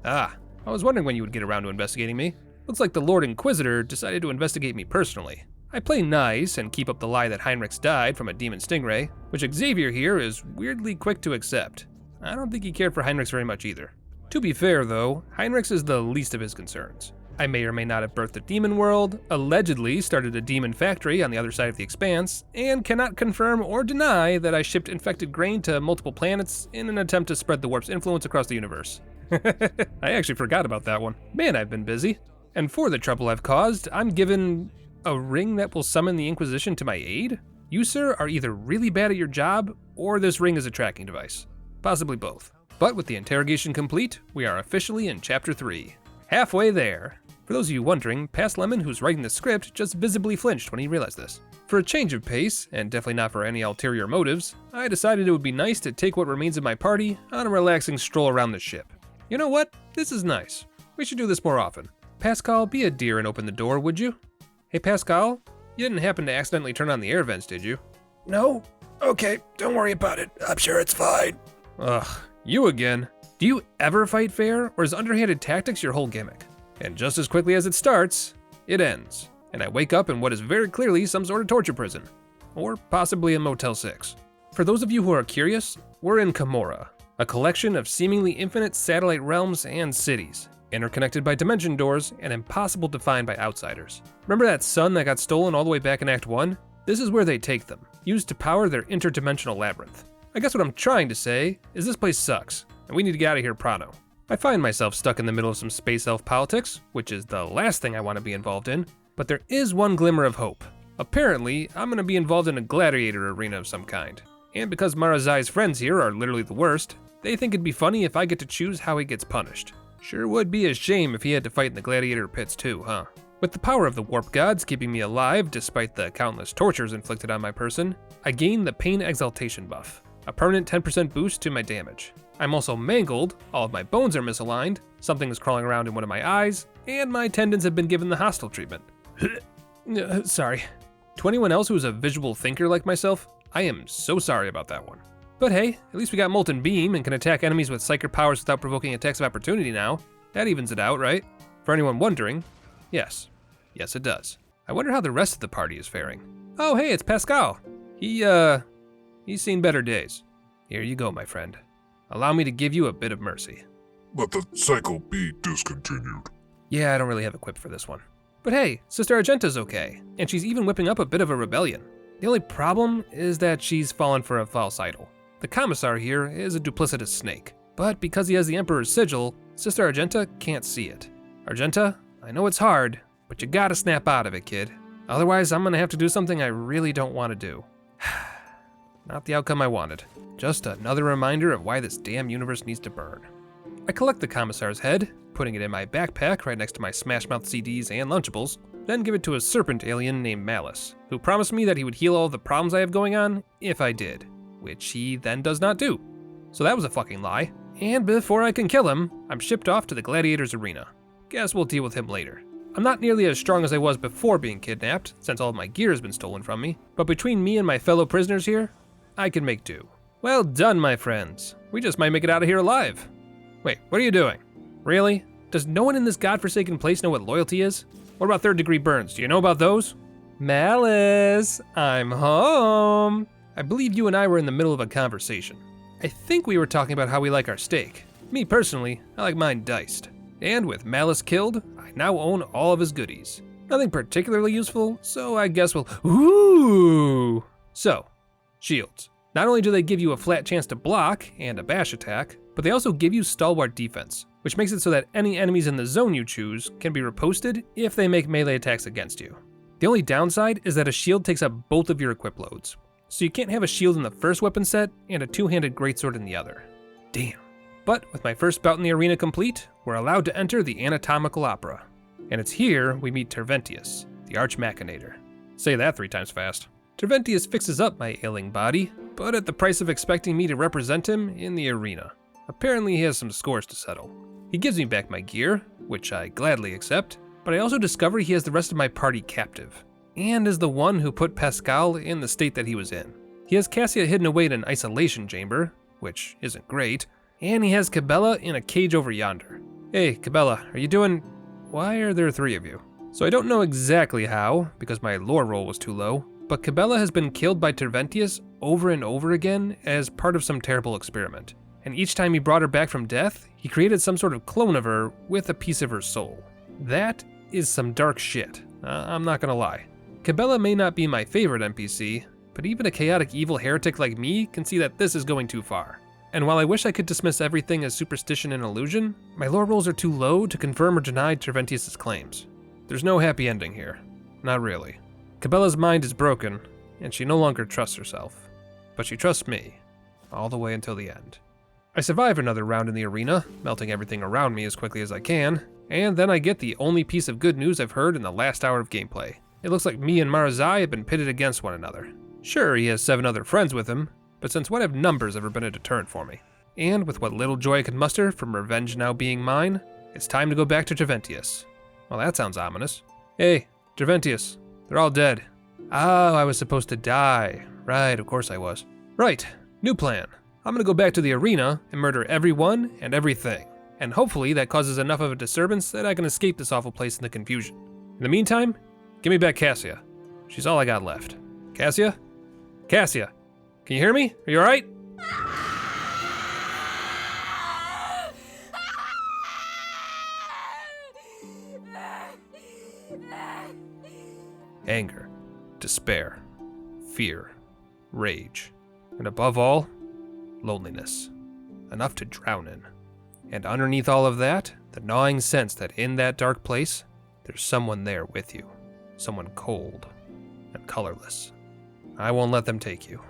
Ah, I was wondering when you would get around to investigating me. Looks like the Lord Inquisitor decided to investigate me personally. I play nice and keep up the lie that Heinrichs died from a demon stingray, which Xavier here is weirdly quick to accept. I don't think he cared for Heinrichs very much either. To be fair though, Heinrichs is the least of his concerns. I may or may not have birthed a demon world, allegedly started a demon factory on the other side of the expanse, and cannot confirm or deny that I shipped infected grain to multiple planets in an attempt to spread the warp's influence across the universe. I actually forgot about that one. Man, I've been busy. And for the trouble I've caused, I'm given a ring that will summon the Inquisition to my aid? You, sir, are either really bad at your job, or this ring is a tracking device. Possibly both. But with the interrogation complete, we are officially in Chapter 3. Halfway there. For those of you wondering, Past Lemon, who's writing the script, just visibly flinched when he realized this. For a change of pace, and definitely not for any ulterior motives, I decided it would be nice to take what remains of my party on a relaxing stroll around the ship. You know what? This is nice. We should do this more often. Pascal, be a dear and open the door, would you? Hey Pascal, you didn't happen to accidentally turn on the air vents, did you? No? Okay, don't worry about it. I'm sure it's fine. Ugh, you again. Do you ever fight fair, or is underhanded tactics your whole gimmick? And just as quickly as it starts, it ends, and I wake up in what is very clearly some sort of torture prison. Or possibly a Motel 6. For those of you who are curious, we're in Camorra, a collection of seemingly infinite satellite realms and cities, interconnected by dimension doors and impossible to find by outsiders. Remember that sun that got stolen all the way back in Act 1? This is where they take them, used to power their interdimensional labyrinth. I guess what I'm trying to say is this place sucks, and we need to get out of here pronto. I find myself stuck in the middle of some space elf politics, which is the last thing I want to be involved in, but there is one glimmer of hope. Apparently, I'm going to be involved in a gladiator arena of some kind. And because Marazai's friends here are literally the worst, they think it'd be funny if I get to choose how he gets punished. Sure would be a shame if he had to fight in the gladiator pits too, huh? With the power of the warp gods keeping me alive despite the countless tortures inflicted on my person, I gain the pain exaltation buff, a permanent 10% boost to my damage. I'm also mangled, all of my bones are misaligned, something is crawling around in one of my eyes, and my tendons have been given the hostile treatment. Sorry. To anyone else who is a visual thinker like myself, I am so sorry about that one. But hey, at least we got Molten Beam and can attack enemies with psychic powers without provoking attacks of opportunity now. That evens it out, right? For anyone wondering, yes. Yes, it does. I wonder how the rest of the party is faring. Oh, hey, it's Pascal. He's seen better days. Here you go, my friend. Allow me to give you a bit of mercy. Let the cycle be discontinued. Yeah, I don't really have a quip for this one. But hey, Sister Argenta's okay, and she's even whipping up a bit of a rebellion. The only problem is that she's fallen for a false idol. The commissar here is a duplicitous snake, but because he has the Emperor's sigil, Sister Argenta can't see it. Argenta, I know it's hard, but you gotta snap out of it, kid. Otherwise, I'm gonna have to do something I really don't want to do. Not the outcome I wanted. Just another reminder of why this damn universe needs to burn. I collect the commissar's head, putting it in my backpack right next to my Smash Mouth CDs and Lunchables, then give it to a serpent alien named Malice, who promised me that he would heal all the problems I have going on if I did, which he then does not do. So that was a fucking lie. And before I can kill him, I'm shipped off to the gladiator's arena. Guess we'll deal with him later. I'm not nearly as strong as I was before being kidnapped, since all of my gear has been stolen from me, but between me and my fellow prisoners here, I can make do. Well done, my friends. We just might make it out of here alive. Wait, what are you doing? Really? Does no one in this godforsaken place know what loyalty is? What about third-degree burns? Do you know about those? Malice, I'm home. I believe you and I were in the middle of a conversation. I think we were talking about how we like our steak. Me personally, I like mine diced. And with Malice killed, I now own all of his goodies. Nothing particularly useful, so I guess we'll... Ooh! So, shields. Not only do they give you a flat chance to block and a bash attack, but they also give you stalwart defense, which makes it so that any enemies in the zone you choose can be riposted if they make melee attacks against you. The only downside is that a shield takes up both of your equip loads, so you can't have a shield in the first weapon set and a two-handed greatsword in the other. Damn. But with my first bout in the arena complete, we're allowed to enter the Anatomical Opera. And it's here we meet Terventius, the Arch Machinator. Say that 3 times fast. Terventius fixes up my ailing body, but at the price of expecting me to represent him in the arena. Apparently he has some scores to settle. He gives me back my gear, which I gladly accept, but I also discover he has the rest of my party captive, and is the one who put Pascal in the state that he was in. He has Cassia hidden away in an isolation chamber, which isn't great, and he has Cabela in a cage over yonder. Hey, Cabela, are you doing... Why are there 3 of you? So I don't know exactly how, because my lore roll was too low, but Cabela has been killed by Terventius over and over again as part of some terrible experiment. And each time he brought her back from death, he created some sort of clone of her with a piece of her soul. That is some dark shit, I'm not gonna lie. Cabela may not be my favorite NPC, but even a chaotic evil heretic like me can see that this is going too far. And while I wish I could dismiss everything as superstition and illusion, my lore rolls are too low to confirm or deny Terventius' claims. There's no happy ending here. Not really. Cabela's mind is broken, and she no longer trusts herself. But she trusts me, all the way until the end. I survive another round in the arena, melting everything around me as quickly as I can, and then I get the only piece of good news I've heard in the last hour of gameplay. It looks like me and Marazai have been pitted against one another. Sure, he has 7 other friends with him, but since when have numbers ever been a deterrent for me? And with what little joy I could muster from revenge now being mine, it's time to go back to Terventius. Well, that sounds ominous. Hey, Terventius, they're all dead. Oh, I was supposed to die. Right, of course I was. Right, new plan. I'm gonna go back to the arena and murder everyone and everything. And hopefully that causes enough of a disturbance that I can escape this awful place in the confusion. In the meantime, give me back Cassia. She's all I got left. Cassia? Cassia, can you hear me? Are you alright? Anger, despair, fear, rage, and above all, loneliness. Enough to drown in. And underneath all of that, the gnawing sense that in that dark place, there's someone there with you. Someone cold and colorless. I won't let them take you.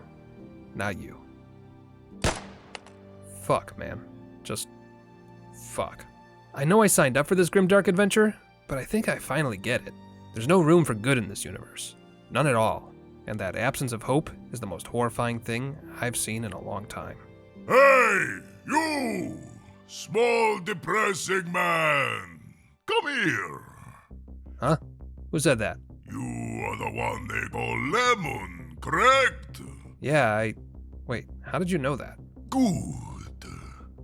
Not you. Fuck, man. Just fuck. I know I signed up for this grimdark adventure, but I think I finally get it. There's no room for good in this universe. None at all. And that absence of hope is the most horrifying thing I've seen in a long time. Hey, you! Small depressing man! Come here! Huh? Who said that? You are the one they call Lemon, correct? Yeah, Wait, how did you know that? Good.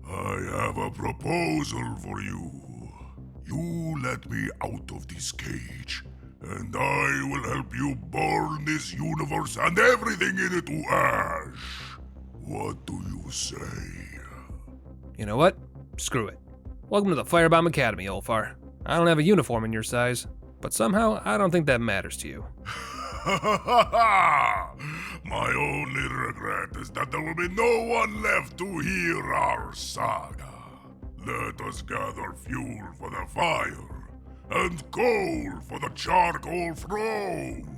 I have a proposal for you. You let me out of this cage, and I will help you burn this universe and everything in it to ash. What do you say? You know what? Screw it. Welcome to the Firebomb Academy, Ulfar. I don't have a uniform in your size, but somehow I don't think that matters to you. My only regret is that there will be no one left to hear our saga. Let us gather fuel for the fire, and coal for the charcoal throne.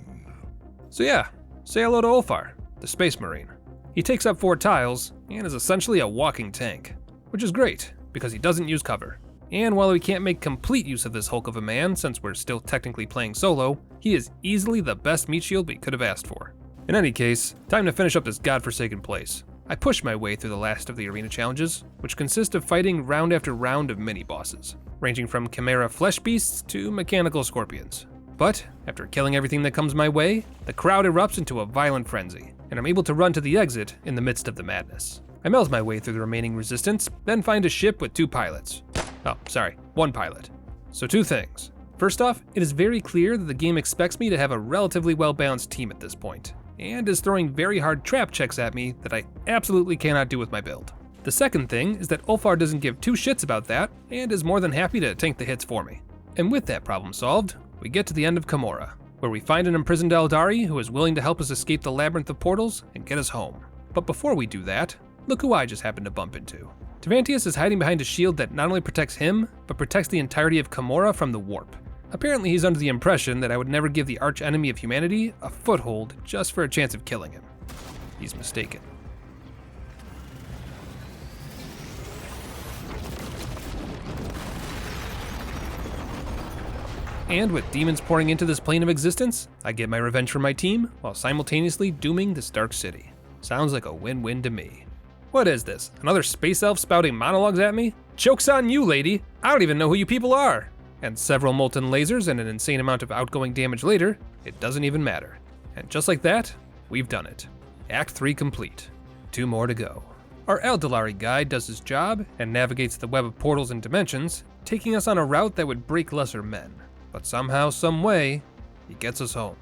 So yeah, say hello to Ulfar, the Space Marine. He takes up 4 tiles, and is essentially a walking tank, which is great, because he doesn't use cover. And while we can't make complete use of this hulk of a man since we're still technically playing solo, he is easily the best meat shield we could have asked for. In any case, time to finish up this godforsaken place. I push my way through the last of the arena challenges, which consist of fighting round after round of mini-bosses, ranging from chimera flesh beasts to mechanical scorpions. But, after killing everything that comes my way, the crowd erupts into a violent frenzy, and I'm able to run to the exit in the midst of the madness. I melt my way through the remaining resistance, then find a ship with 2 pilots. Oh, sorry, 1 pilot. So 2 things. First off, it is very clear that the game expects me to have a relatively well-balanced team at this point, and is throwing very hard trap checks at me that I absolutely cannot do with my build. The second thing is that Ulfar doesn't give 2 shits about that, and is more than happy to tank the hits for me. And with that problem solved, we get to the end of Kamora, where we find an imprisoned Eldari who is willing to help us escape the labyrinth of portals and get us home. But before we do that, look who I just happened to bump into. Terventius is hiding behind a shield that not only protects him, but protects the entirety of Kamora from the warp. Apparently he's under the impression that I would never give the arch-enemy of humanity a foothold just for a chance of killing him. He's mistaken. And with demons pouring into this plane of existence, I get my revenge for my team while simultaneously dooming this dark city. Sounds like a win-win to me. What is this? Another space elf spouting monologues at me? Joke's on you, lady! I don't even know who you people are! And several molten lasers and an insane amount of outgoing damage later, it doesn't even matter. And just like that, we've done it. Act 3 complete. 2 more to go. Our Aldalari guide does his job and navigates the web of portals and dimensions, taking us on a route that would break lesser men. But somehow, some way, he gets us home.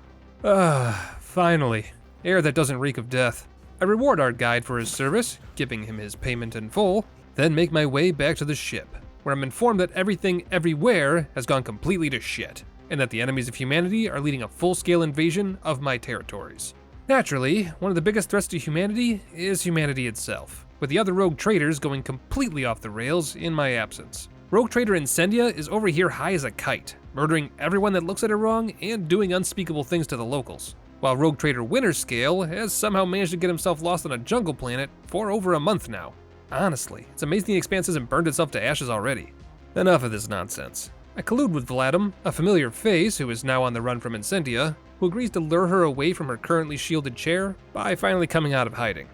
Finally. Air that doesn't reek of death. I reward our guide for his service, giving him his payment in full, then make my way back to the ship, where I'm informed that everything everywhere has gone completely to shit, and that the enemies of humanity are leading a full-scale invasion of my territories. Naturally, one of the biggest threats to humanity is humanity itself, with the other rogue traders going completely off the rails in my absence. Rogue trader Incendia is over here high as a kite, murdering everyone that looks at her wrong and doing unspeakable things to the locals, while rogue trader Winterscale has somehow managed to get himself lost on a jungle planet for over a month now. Honestly, it's amazing the Expanse hasn't burned itself to ashes already. Enough of this nonsense. I collude with Vladim, a familiar face who is now on the run from Incendia, who agrees to lure her away from her currently shielded chair by finally coming out of hiding.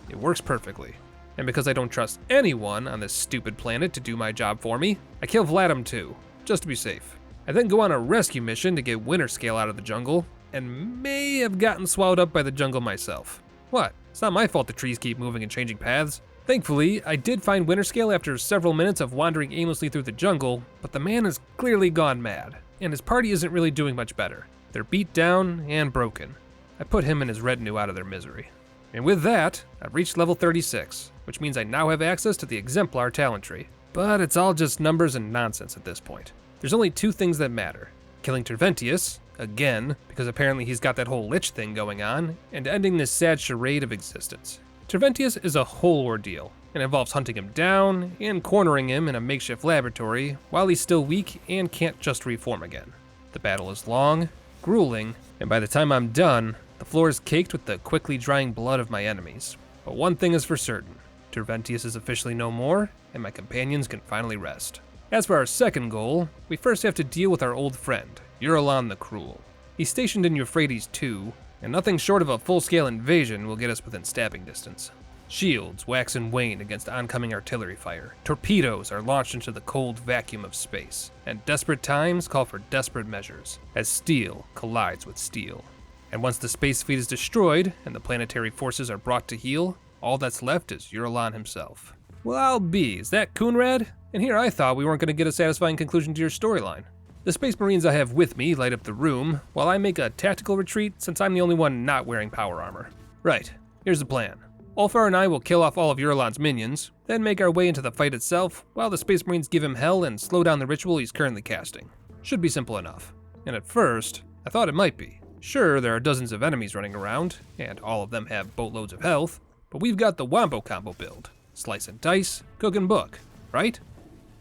It works perfectly. And because I don't trust anyone on this stupid planet to do my job for me, I kill Vladim too, just to be safe. I then go on a rescue mission to get Winterscale out of the jungle, and may have gotten swallowed up by the jungle myself. What? It's not my fault the trees keep moving and changing paths. Thankfully, I did find Winterscale after several minutes of wandering aimlessly through the jungle, but the man has clearly gone mad, and his party isn't really doing much better. They're beat down and broken. I put him and his retinue out of their misery. And with that, I've reached level 36, which means I now have access to the Exemplar talent tree. But it's all just numbers and nonsense at this point. There's only 2 things that matter. Killing Terventius, again, because apparently he's got that whole lich thing going on, and ending this sad charade of existence. Terventius is a whole ordeal, and involves hunting him down and cornering him in a makeshift laboratory while he's still weak and can't just reform again. The battle is long, grueling, and by the time I'm done, the floor is caked with the quickly drying blood of my enemies. But one thing is for certain, Terventius is officially no more, and my companions can finally rest. As for our second goal, we first have to deal with our old friend, Uralon the Cruel. He's stationed in Euphrates II, and nothing short of a full-scale invasion will get us within stabbing distance. Shields wax and wane against oncoming artillery fire, torpedoes are launched into the cold vacuum of space, and desperate times call for desperate measures, as steel collides with steel. And once the space fleet is destroyed, and the planetary forces are brought to heel, all that's left is Uralon himself. Well, I'll be, is that Coonrad? And here I thought we weren't going to get a satisfying conclusion to your storyline. The Space Marines I have with me light up the room, while I make a tactical retreat since I'm the only one not wearing power armor. Right, here's the plan. Ulfar and I will kill off all of Uralon's minions, then make our way into the fight itself, while the Space Marines give him hell and slow down the ritual he's currently casting. Should be simple enough. And at first, I thought it might be. Sure, there are dozens of enemies running around, and all of them have boatloads of health, but we've got the Wombo Combo build. Slice and dice, cook and book, right?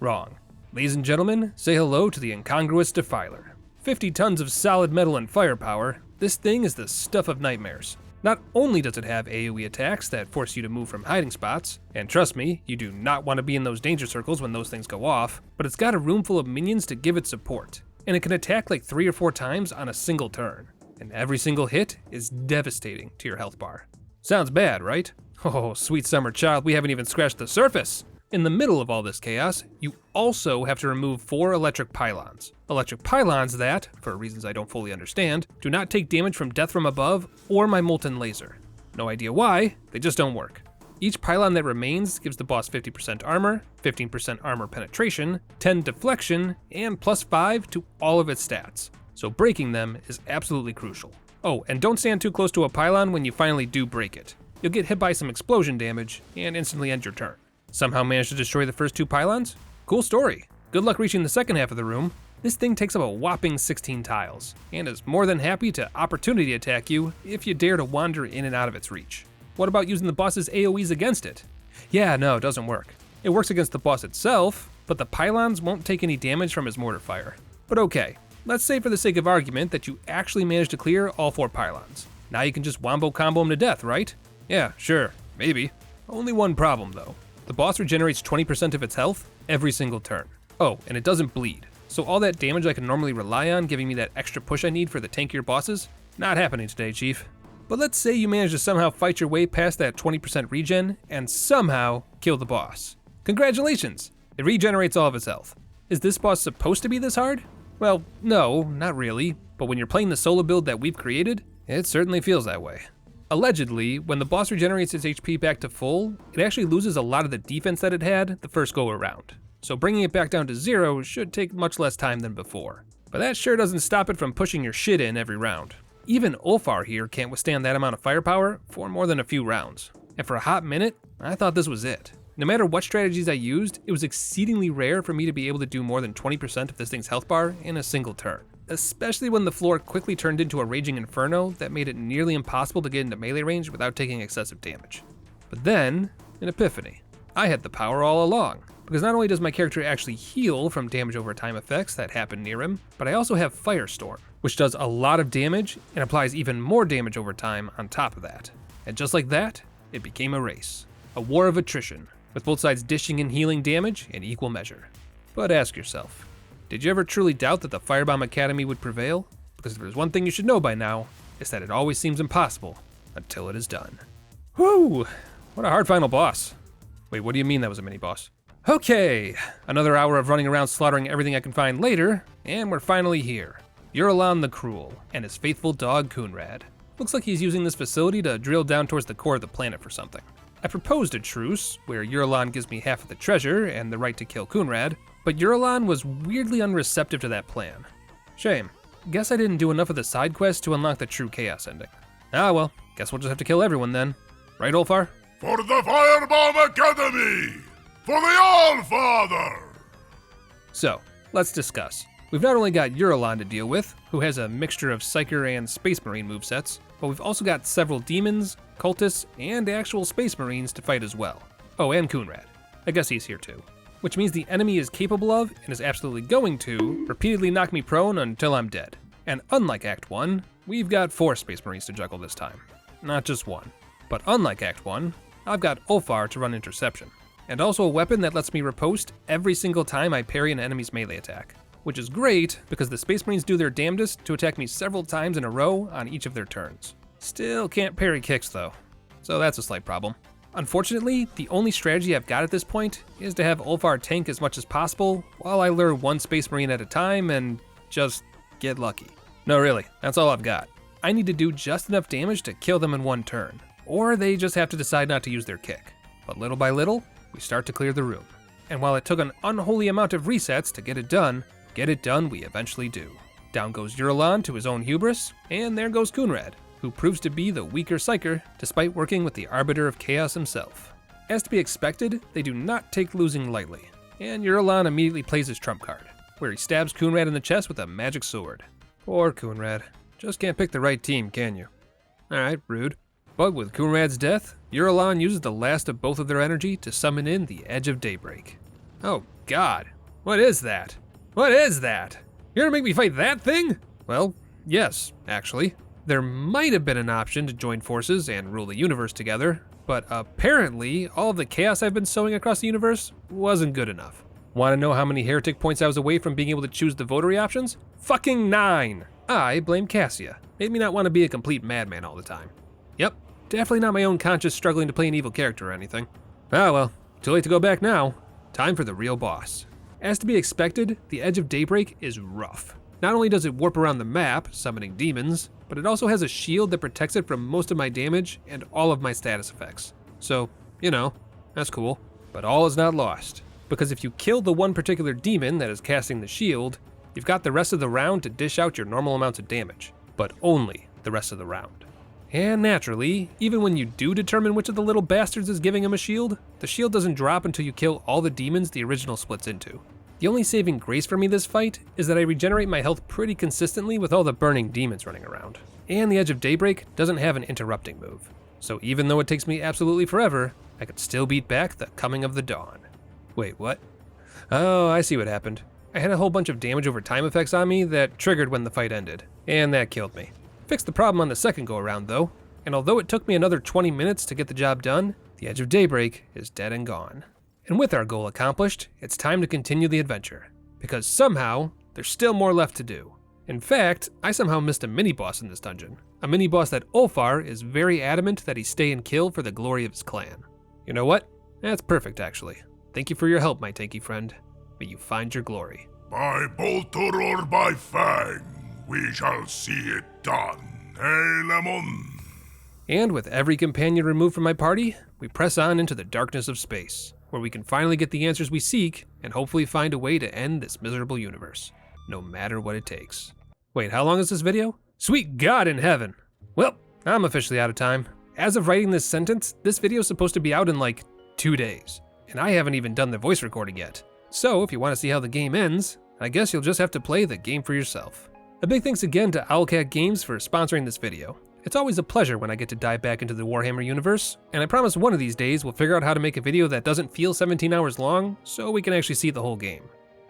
Wrong. Ladies and gentlemen, say hello to the incongruous Defiler. 50 tons of solid metal and firepower, this thing is the stuff of nightmares. Not only does it have AoE attacks that force you to move from hiding spots, and trust me, you do not want to be in those danger circles when those things go off, but it's got a room full of minions to give it support, and it can attack like 3 or 4 times on a single turn, and every single hit is devastating to your health bar. Sounds bad, right? Oh, sweet summer child, we haven't even scratched the surface! In the middle of all this chaos, you also have to remove 4 electric pylons. Electric pylons that, for reasons I don't fully understand, do not take damage from death from above or my molten laser. No idea why, they just don't work. Each pylon that remains gives the boss 50% armor, 15% armor penetration, 10 deflection, and +5 to all of its stats. So breaking them is absolutely crucial. Oh, and don't stand too close to a pylon when you finally do break it. You'll get hit by some explosion damage and instantly end your turn. Somehow managed to destroy the first 2 pylons? Cool story. Good luck reaching the second half of the room. This thing takes up a whopping 16 tiles, and is more than happy to opportunity attack you if you dare to wander in and out of its reach. What about using the boss's AoEs against it? Yeah, no, it doesn't work. It works against the boss itself, but the pylons won't take any damage from his mortar fire. But okay, let's say for the sake of argument that you actually managed to clear all 4 pylons. Now you can just wombo combo him to death, right? Yeah, sure, maybe. Only one problem though. The boss regenerates 20% of its health every single turn. Oh, and it doesn't bleed. So all that damage I can normally rely on giving me that extra push I need for the tankier bosses, not happening today, Chief. But let's say you manage to somehow fight your way past that 20% regen and somehow kill the boss. Congratulations! It regenerates all of its health. Is this boss supposed to be this hard? Well, no, not really, but when you're playing the solo build that we've created, it certainly feels that way. Allegedly, when the boss regenerates its HP back to full, it actually loses a lot of the defense that it had the first go around. So bringing it back down to 0 should take much less time than before. But that sure doesn't stop it from pushing your shit in every round. Even Ulfar here can't withstand that amount of firepower for more than a few rounds. And for a hot minute, I thought this was it. No matter what strategies I used, it was exceedingly rare for me to be able to do more than 20% of this thing's health bar in a single turn. Especially when the floor quickly turned into a raging inferno that made it nearly impossible to get into melee range without taking excessive damage. But then, an epiphany. I had the power all along. Because not only does my character actually heal from damage over time effects that happen near him, but I also have Firestorm, which does a lot of damage and applies even more damage over time on top of that. And just like that, it became a race. A war of attrition, with both sides dishing in healing damage in equal measure. But ask yourself, did you ever truly doubt that the Firebomb Academy would prevail? Because if there's one thing you should know by now, it's that it always seems impossible until it is done. Whew, what a hard final boss. Wait, what do you mean that was a mini-boss? Okay, another hour of running around slaughtering everything I can find later, and we're finally here. Uralan the Cruel, and his faithful dog Coonrad. Looks like he's using this facility to drill down towards the core of the planet for something. I proposed a truce, where Uralan gives me half of the treasure and the right to kill Coonrad, but Uralan was weirdly unreceptive to that plan. Shame. Guess I didn't do enough of the side quests to unlock the true Chaos ending. Ah well, guess we'll just have to kill everyone then. Right, Ulfar? For the Firebomb Academy! For the All-Father! So, let's discuss. We've not only got Uralan to deal with, who has a mixture of Psyker and Space Marine movesets, but we've also got several demons, cultists, and actual Space Marines to fight as well. Oh, and Coonrad. I guess he's here too. Which means the enemy is capable of, and is absolutely going to, repeatedly knock me prone until I'm dead. And unlike Act 1, we've got 4 Space Marines to juggle this time. Not just 1. But unlike Act 1, I've got Ulfar to run interception. And also a weapon that lets me riposte every single time I parry an enemy's melee attack. Which is great, because the Space Marines do their damnedest to attack me several times in a row on each of their turns. Still can't parry kicks though, so that's a slight problem. Unfortunately, the only strategy I've got at this point is to have Ulfar tank as much as possible while I lure one Space Marine at a time and just get lucky. No really, that's all I've got. I need to do just enough damage to kill them in one turn, or they just have to decide not to use their kick. But little by little, we start to clear the room. And while it took an unholy amount of resets to get it done we eventually do. Down goes Uralan to his own hubris, and there goes Coonrad, who proves to be the weaker Psyker despite working with the Arbiter of Chaos himself. As to be expected, they do not take losing lightly, and Uralan immediately plays his trump card, where he stabs Coonrad in the chest with a magic sword. Poor Coonrad. Just can't pick the right team, can you? Alright, rude. But with Coonrad's death, Uralan uses the last of both of their energy to summon in the Edge of Daybreak. Oh god, what is that? What is that? You're gonna make me fight that thing? Well, yes, actually. There might have been an option to join forces and rule the universe together, but apparently all of the chaos I've been sowing across the universe wasn't good enough. Wanna know how many heretic points I was away from being able to choose the votary options? Fucking 9! I blame Cassia. Made me not want to be a complete madman all the time. Yep, definitely not my own conscience struggling to play an evil character or anything. Ah well, too late to go back now. Time for the real boss. As to be expected, the Edge of Daybreak is rough. Not only does it warp around the map, summoning demons, but it also has a shield that protects it from most of my damage and all of my status effects. So, you know, that's cool. But all is not lost, because if you kill the one particular demon that is casting the shield, you've got the rest of the round to dish out your normal amounts of damage, but only the rest of the round. And naturally, even when you do determine which of the little bastards is giving him a shield, the shield doesn't drop until you kill all the demons the original splits into. The only saving grace for me this fight is that I regenerate my health pretty consistently with all the burning demons running around. And the Edge of Daybreak doesn't have an interrupting move. So even though it takes me absolutely forever, I could still beat back the coming of the dawn. Wait, what? Oh, I see what happened. I had a whole bunch of damage over time effects on me that triggered when the fight ended, and that killed me. Fixed the problem on the second go around though, and although it took me another 20 minutes to get the job done, the Edge of Daybreak is dead and gone. And with our goal accomplished, it's time to continue the adventure, because somehow, there's still more left to do. In fact, I somehow missed a mini-boss in this dungeon. A mini-boss that Ulfar is very adamant that he stay and kill for the glory of his clan. You know what? That's perfect, actually. Thank you for your help, my tanky friend. May you find your glory. By bolter or by fang, we shall see it done. Hey, Lemon? And with every companion removed from my party, we press on into the darkness of space, where we can finally get the answers we seek and hopefully find a way to end this miserable universe, no matter what it takes. Wait, how long is this video? Sweet God in heaven! Well, I'm officially out of time. As of writing this sentence, this video is supposed to be out in like 2 days, and I haven't even done the voice recording yet. So if you want to see how the game ends, I guess you'll just have to play the game for yourself. A big thanks again to Owlcat Games for sponsoring this video. It's always a pleasure when I get to dive back into the Warhammer universe, and I promise one of these days we'll figure out how to make a video that doesn't feel 17 hours long, so we can actually see the whole game.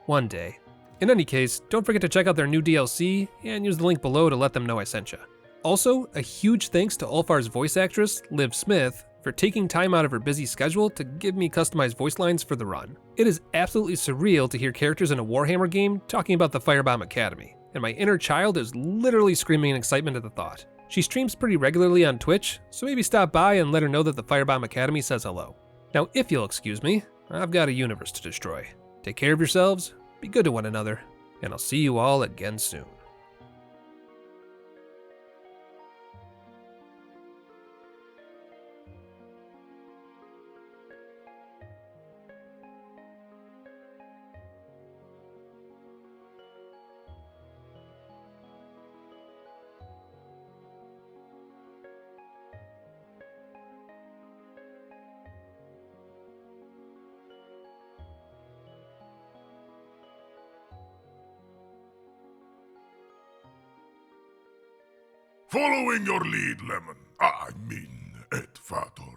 One day. In any case, don't forget to check out their new DLC, and use the link below to let them know I sent you. Also, a huge thanks to Ulfar's voice actress, Liv Smith, for taking time out of her busy schedule to give me customized voice lines for the run. It is absolutely surreal to hear characters in a Warhammer game talking about the Firebomb Academy, and my inner child is literally screaming in excitement at the thought. She streams pretty regularly on Twitch, so maybe stop by and let her know that the Firebomb Academy says hello. Now, if you'll excuse me, I've got a universe to destroy. Take care of yourselves, be good to one another, and I'll see you all again soon. Following your lead, Lemon. I mean, et fatum.